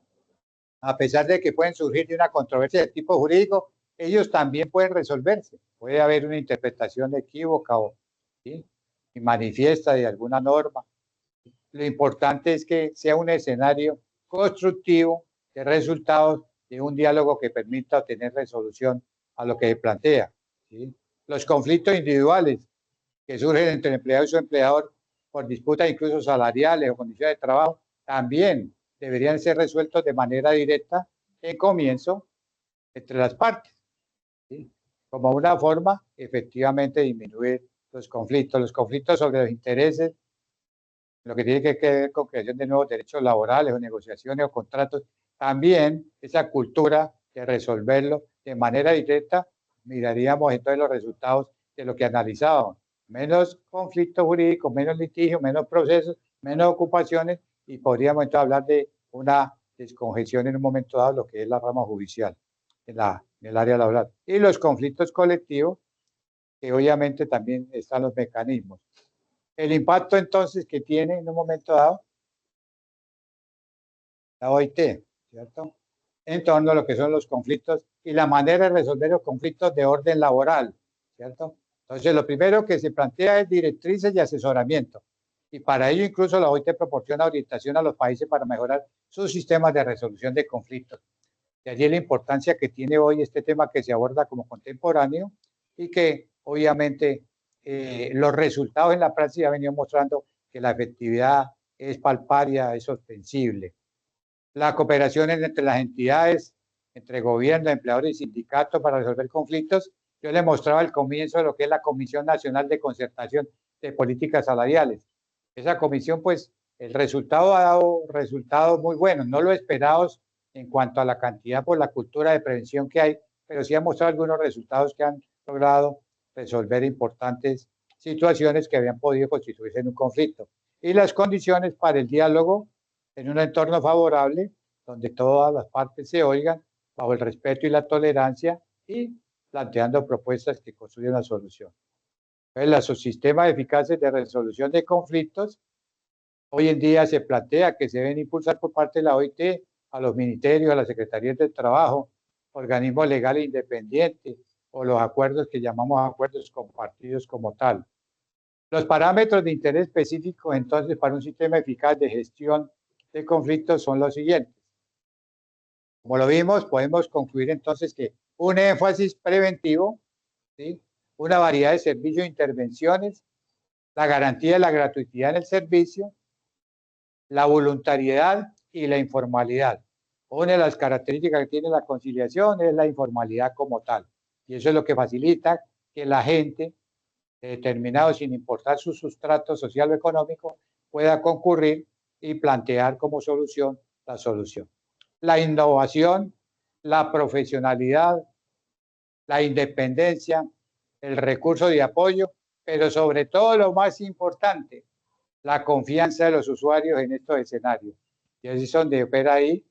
A pesar de que pueden surgir de una controversia de tipo jurídico, ellos también pueden resolverse. Puede haber una interpretación equívoca o ¿sí? Y manifiesta de alguna norma. Lo importante es que sea un escenario constructivo de resultados de un diálogo que permita obtener resolución a lo que se plantea. ¿Sí? Los conflictos individuales que surgen entre el empleado y su empleador por disputas incluso salariales o condiciones de trabajo también deberían ser resueltos de manera directa en comienzo entre las partes, ¿sí? Como una forma efectivamente de disminuir los conflictos sobre los intereses, lo que tiene que ver con creación de nuevos derechos laborales o negociaciones o contratos también esa cultura de resolverlo de manera directa, miraríamos entonces los resultados de lo que analizábamos. Menos conflictos jurídicos, menos litigios, menos procesos, menos ocupaciones, y podríamos entonces hablar de una descongestión en un momento dado, lo que es la rama judicial en el área laboral. Y los conflictos colectivos, que obviamente también están los mecanismos. El impacto entonces que tiene en un momento dado la OIT, ¿cierto? En torno a lo que son los conflictos y la manera de resolver los conflictos de orden laboral, ¿cierto? Entonces, lo primero que se plantea es directrices y asesoramiento. Y para ello incluso la OIT proporciona orientación a los países para mejorar sus sistemas de resolución de conflictos. De allí la importancia que tiene hoy este tema que se aborda como contemporáneo y que obviamente los resultados en la práctica han venido mostrando que la efectividad es palparia, es ostensible. La cooperación entre las entidades, entre gobierno, empleadores y sindicatos para resolver conflictos. Yo le mostraba al comienzo de lo que es la Comisión Nacional de Concertación de Políticas Salariales. Esa comisión, pues, el resultado ha dado resultados muy buenos, no lo esperados en cuanto a la cantidad por la cultura de prevención que hay, pero sí ha mostrado algunos resultados que han logrado resolver importantes situaciones que habían podido constituirse en un conflicto. Y las condiciones para el diálogo en un entorno favorable, donde todas las partes se oigan bajo el respeto y la tolerancia y planteando propuestas que construyan una solución. Entonces, los sistemas eficaces de resolución de conflictos, hoy en día se plantea que se deben impulsar por parte de la OIT a los ministerios, a las secretarías del trabajo, organismos legales independientes o los acuerdos que llamamos acuerdos compartidos como tal. Los parámetros de interés específico entonces para un sistema eficaz de gestión de conflictos son los siguientes. Como lo vimos, podemos concluir entonces que un énfasis preventivo, ¿sí? Una variedad de servicios e intervenciones, la garantía de la gratuidad en el servicio, la voluntariedad y la informalidad. Una de las características que tiene la conciliación es la informalidad como tal. Y eso es lo que facilita que la gente, determinado sin importar su sustrato social o económico, pueda concurrir y plantear como solución la solución. La innovación, la profesionalidad, la independencia, el recurso de apoyo, pero sobre todo lo más importante, la confianza de los usuarios en estos escenarios. Y es donde opera ahí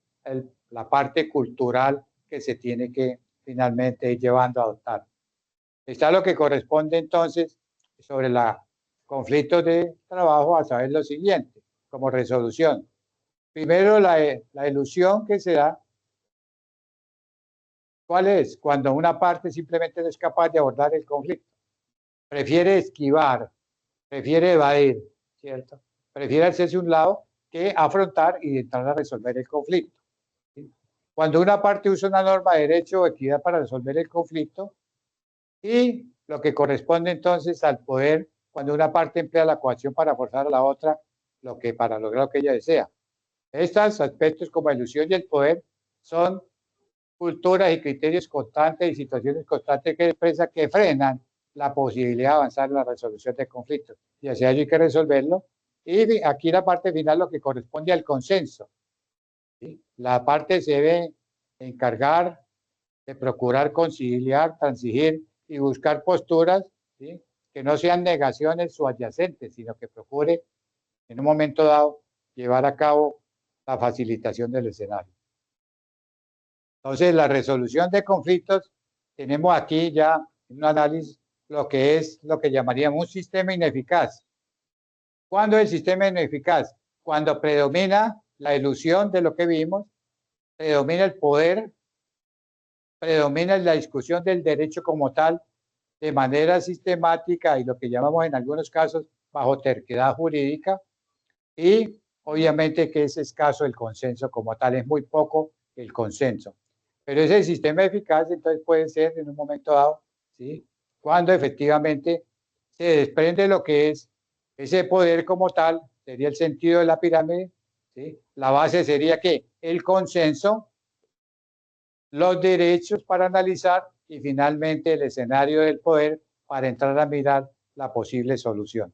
la parte cultural que se tiene que finalmente ir llevando a adoptar. Está lo que corresponde entonces sobre los conflictos de trabajo, a saber lo siguiente, como resolución. Primero, la ilusión que se da. ¿Cuál es? Cuando una parte simplemente no es capaz de abordar el conflicto. Prefiere esquivar, prefiere evadir, ¿cierto? Prefiere hacerse un lado que afrontar y entrar a resolver el conflicto. ¿Sí? Cuando una parte usa una norma de derecho o equidad para resolver el conflicto, y lo que corresponde entonces al poder, cuando una parte emplea la coacción para forzar a la otra para lograr lo que ella desea. Estos aspectos como la ilusión y el poder son culturas y criterios constantes y situaciones constantes que expresa que frenan la posibilidad de avanzar en la resolución de conflictos. Y hacia ello hay que resolverlo. Y aquí la parte final, lo que corresponde al consenso. ¿Sí? La parte se debe encargar de procurar conciliar, transigir y buscar posturas, ¿sí? Que no sean negaciones subyacentes, sino que procure en un momento dado llevar a cabo la facilitación del escenario. Entonces, la resolución de conflictos, tenemos aquí ya un análisis, lo que es lo que llamaríamos un sistema ineficaz. ¿Cuándo es el sistema ineficaz? Cuando predomina la ilusión de lo que vimos, predomina el poder, predomina la discusión del derecho como tal de manera sistemática y lo que llamamos en algunos casos bajo terquedad jurídica, y obviamente que es escaso el consenso como tal, es muy poco el consenso. Pero ese sistema eficaz entonces puede ser en un momento dado, ¿sí? Cuando efectivamente se desprende lo que es ese poder como tal, sería el sentido de la pirámide, ¿sí? La base sería que el consenso, los derechos para analizar y finalmente el escenario del poder para entrar a mirar la posible solución.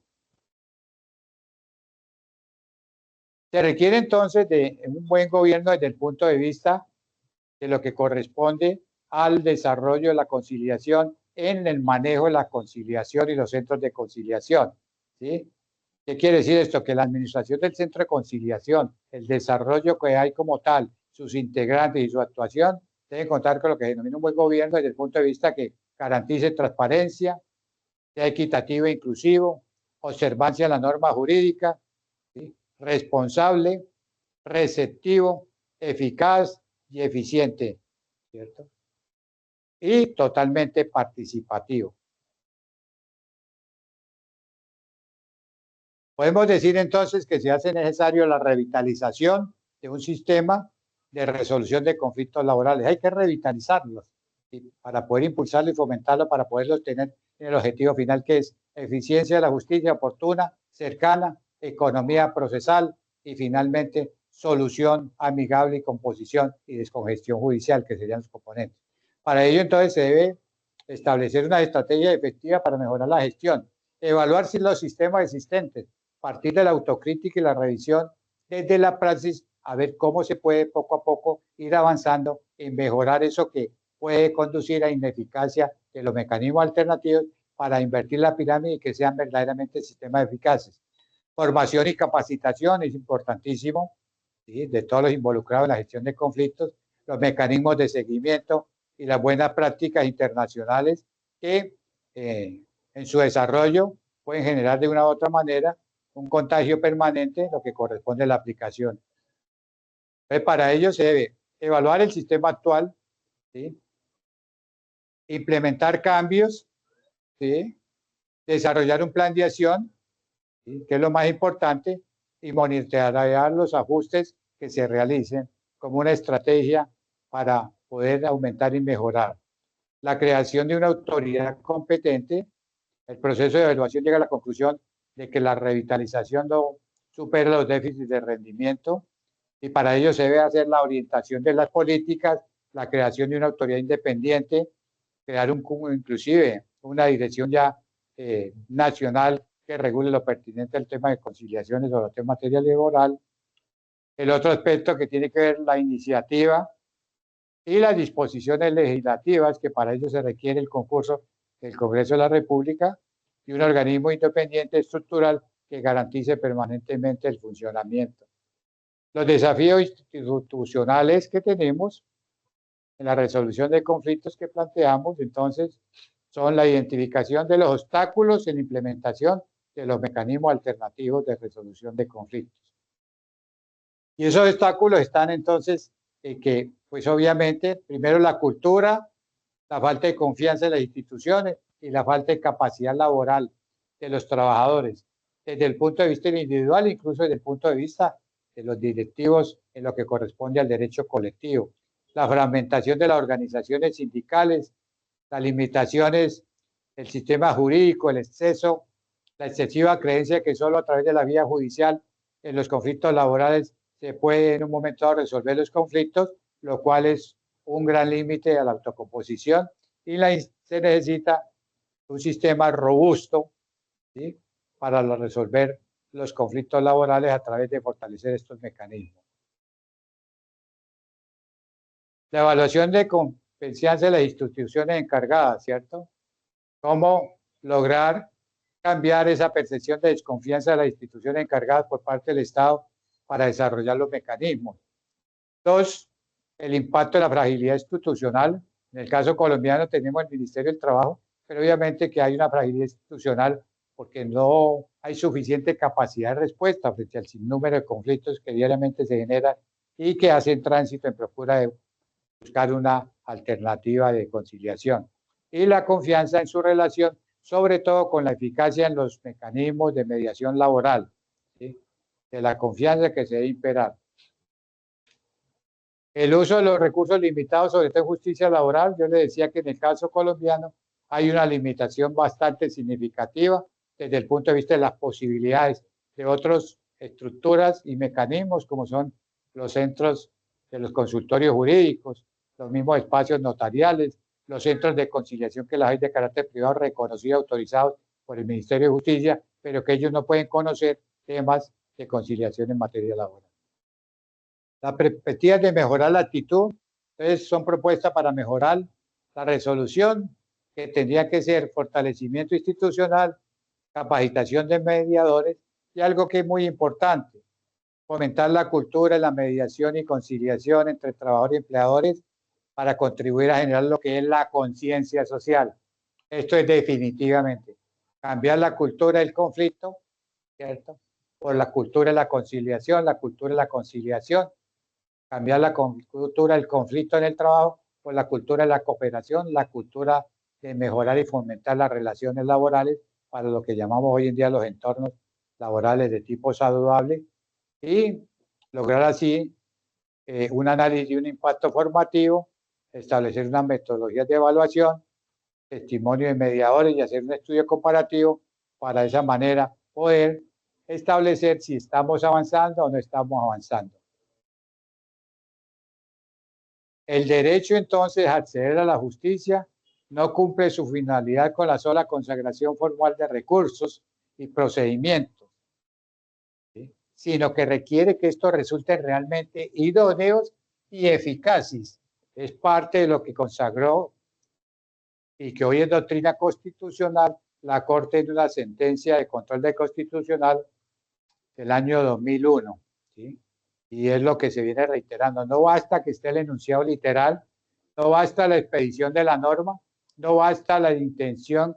Se requiere entonces de un buen gobierno desde el punto de vista de lo que corresponde al desarrollo de la conciliación en el manejo de la conciliación y los centros de conciliación, ¿sí? ¿Qué quiere decir esto? Que la administración del centro de conciliación, el desarrollo que hay como tal, sus integrantes y su actuación, deben contar con lo que se denomina un buen gobierno desde el punto de vista que garantice transparencia, sea equitativo e inclusivo, observancia de la norma jurídica, ¿sí? Responsable, receptivo, eficaz y eficiente, ¿cierto? Y totalmente participativo. Podemos decir entonces que se hace necesario la revitalización de un sistema de resolución de conflictos laborales. Hay que revitalizarlos, ¿sí? Para poder impulsarlo y fomentarlo, para poderlos tener en el objetivo final, que es eficiencia de la justicia oportuna, cercana, economía procesal y finalmente solución amigable y composición y descongestión judicial, que serían los componentes. Para ello entonces se debe establecer una estrategia efectiva para mejorar la gestión, evaluar si los sistemas existentes, partir de la autocrítica y la revisión desde la praxis, a ver cómo se puede poco a poco ir avanzando en mejorar eso que puede conducir a ineficacia de los mecanismos alternativos para invertir la pirámide y que sean verdaderamente sistemas eficaces. Formación y capacitación es importantísimo, ¿sí? De todos los involucrados en la gestión de conflictos, los mecanismos de seguimiento y las buenas prácticas internacionales que en su desarrollo pueden generar de una u otra manera un contagio permanente, lo que corresponde a la aplicación. Entonces, para ello se debe evaluar el sistema actual, ¿sí? Implementar cambios, ¿sí? Desarrollar un plan de acción, ¿sí? Que es lo más importante, y monitorear los ajustes que se realicen como una estrategia para poder aumentar y mejorar. La creación de una autoridad competente. El proceso de evaluación llega a la conclusión de que la revitalización no supera los déficits de rendimiento y para ello se debe hacer la orientación de las políticas, la creación de una autoridad independiente, crear inclusive una dirección ya nacional que regule lo pertinente al tema de conciliaciones o al tema de materia laboral. El otro aspecto que tiene que ver la iniciativa y las disposiciones legislativas, que para ello se requiere el concurso del Congreso de la República y un organismo independiente estructural que garantice permanentemente el funcionamiento. Los desafíos institucionales que tenemos en la resolución de conflictos que planteamos, entonces, son la identificación de los obstáculos en la implementación de los mecanismos alternativos de resolución de conflictos. Y esos obstáculos están entonces en que, pues obviamente, primero la cultura, la falta de confianza en las instituciones y la falta de capacidad laboral de los trabajadores, desde el punto de vista individual, incluso desde el punto de vista de los directivos en lo que corresponde al derecho colectivo. La fragmentación de las organizaciones sindicales, las limitaciones del sistema jurídico, el exceso, la excesiva creencia que solo a través de la vía judicial en los conflictos laborales se puede en un momento dado resolver los conflictos, lo cual es un gran límite a la autocomposición y se necesita un sistema robusto, ¿sí? Para resolver los conflictos laborales a través de fortalecer estos mecanismos. La evaluación de confianza de las instituciones encargadas, ¿cierto? ¿Cómo lograr cambiar esa percepción de desconfianza de las instituciones encargadas por parte del Estado para desarrollar los mecanismos? Dos, el impacto de la fragilidad institucional. En el caso colombiano tenemos el Ministerio del Trabajo, pero obviamente que hay una fragilidad institucional porque no hay suficiente capacidad de respuesta frente al sinnúmero de conflictos que diariamente se generan y que hacen tránsito en procura de buscar una alternativa de conciliación. Y la confianza en su relación, sobre todo con la eficacia en los mecanismos de mediación laboral, ¿sí? De la confianza que se debe imperar. El uso de los recursos limitados, sobre todo en justicia laboral, yo le decía que en el caso colombiano hay una limitación bastante significativa desde el punto de vista de las posibilidades de otras estructuras y mecanismos como son los centros de los consultorios jurídicos, los mismos espacios notariales, los centros de conciliación que las hay de carácter privado reconocidos, autorizados por el Ministerio de Justicia, pero que ellos no pueden conocer temas de conciliación en materia laboral. Las perspectivas de mejorar la actitud, entonces, son propuestas para mejorar la resolución, que tendría que ser fortalecimiento institucional, capacitación de mediadores y algo que es muy importante, fomentar la cultura de la mediación y conciliación entre trabajadores y empleadores para contribuir a generar lo que es la conciencia social. Esto es definitivamente cambiar la cultura del conflicto, ¿cierto? Por la cultura de la conciliación, cambiar la cultura del conflicto en el trabajo por la cultura de la cooperación, la cultura de mejorar y fomentar las relaciones laborales para lo que llamamos hoy en día los entornos laborales de tipo saludable y lograr así un análisis y un impacto formativo, establecer unas metodologías de evaluación, testimonio de mediadores y hacer un estudio comparativo para de esa manera poder establecer si estamos avanzando o no estamos avanzando. El derecho entonces a acceder a la justicia no cumple su finalidad con la sola consagración formal de recursos y procedimientos, ¿sí?, sino que requiere que estos resulten realmente idóneos y eficaces. Es parte de lo que consagró y que hoy es doctrina constitucional la Corte en una sentencia de control de constitucional del año 2001, ¿sí? Y es lo que se viene reiterando. No basta que esté el enunciado literal, no basta la expedición de la norma, no basta la intención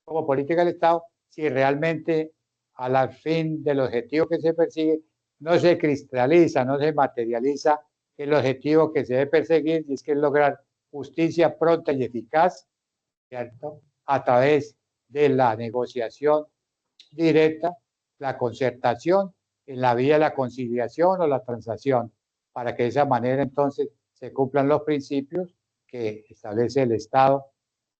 como política del Estado, si realmente al fin del objetivo que se persigue no se cristaliza, no se materializa el objetivo que se debe perseguir, y es que es lograr justicia pronta y eficaz, ¿cierto?, a través de la negociación directa, la concertación en la vía de la conciliación o la transacción, para que de esa manera entonces se cumplan los principios que establece el Estado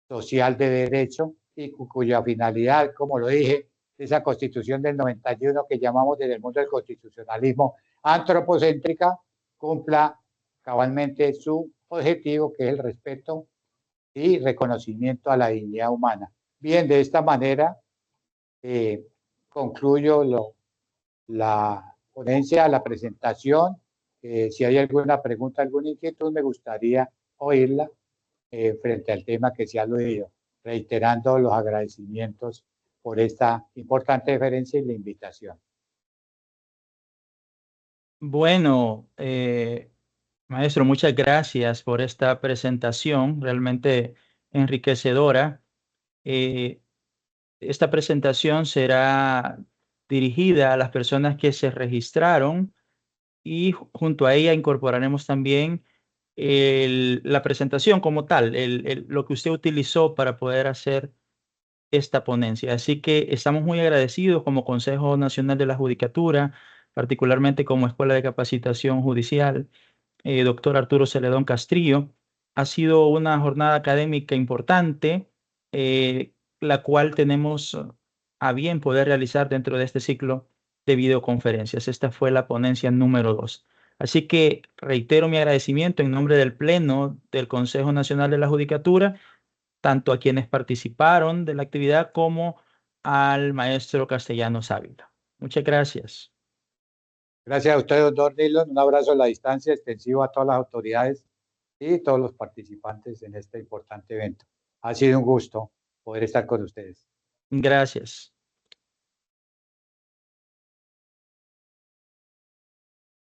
social de derecho y cuya finalidad, como lo dije, esa Constitución del 91 que llamamos desde el mundo del constitucionalismo antropocéntrica, cumpla cabalmente su objetivo, que es el respeto y reconocimiento a la dignidad humana. Bien, de esta manera concluyo la ponencia, la presentación. Si hay alguna pregunta, alguna inquietud, me gustaría oírla frente al tema que se ha aludido, reiterando los agradecimientos por esta importante deferencia y la invitación. Bueno, maestro, muchas gracias por esta presentación realmente enriquecedora. Esta presentación será dirigida a las personas que se registraron y junto a ella incorporaremos también la presentación como tal, lo que usted utilizó para poder hacer esta ponencia. Así que estamos muy agradecidos como Consejo Nacional de la Judicatura, particularmente como Escuela de Capacitación Judicial, doctor Arturo Celedón Castrillo. Ha sido una jornada académica importante, la cual tenemos a bien poder realizar dentro de este ciclo de videoconferencias. Esta fue la ponencia número 2. Así que reitero mi agradecimiento en nombre del Pleno del Consejo Nacional de la Judicatura, tanto a quienes participaron de la actividad como al maestro Castellanos Ávila. Muchas gracias. Gracias a usted, doctor Dillon. Un abrazo a la distancia extensivo a todas las autoridades y todos los participantes en este importante evento. Ha sido un gusto poder estar con ustedes. Gracias.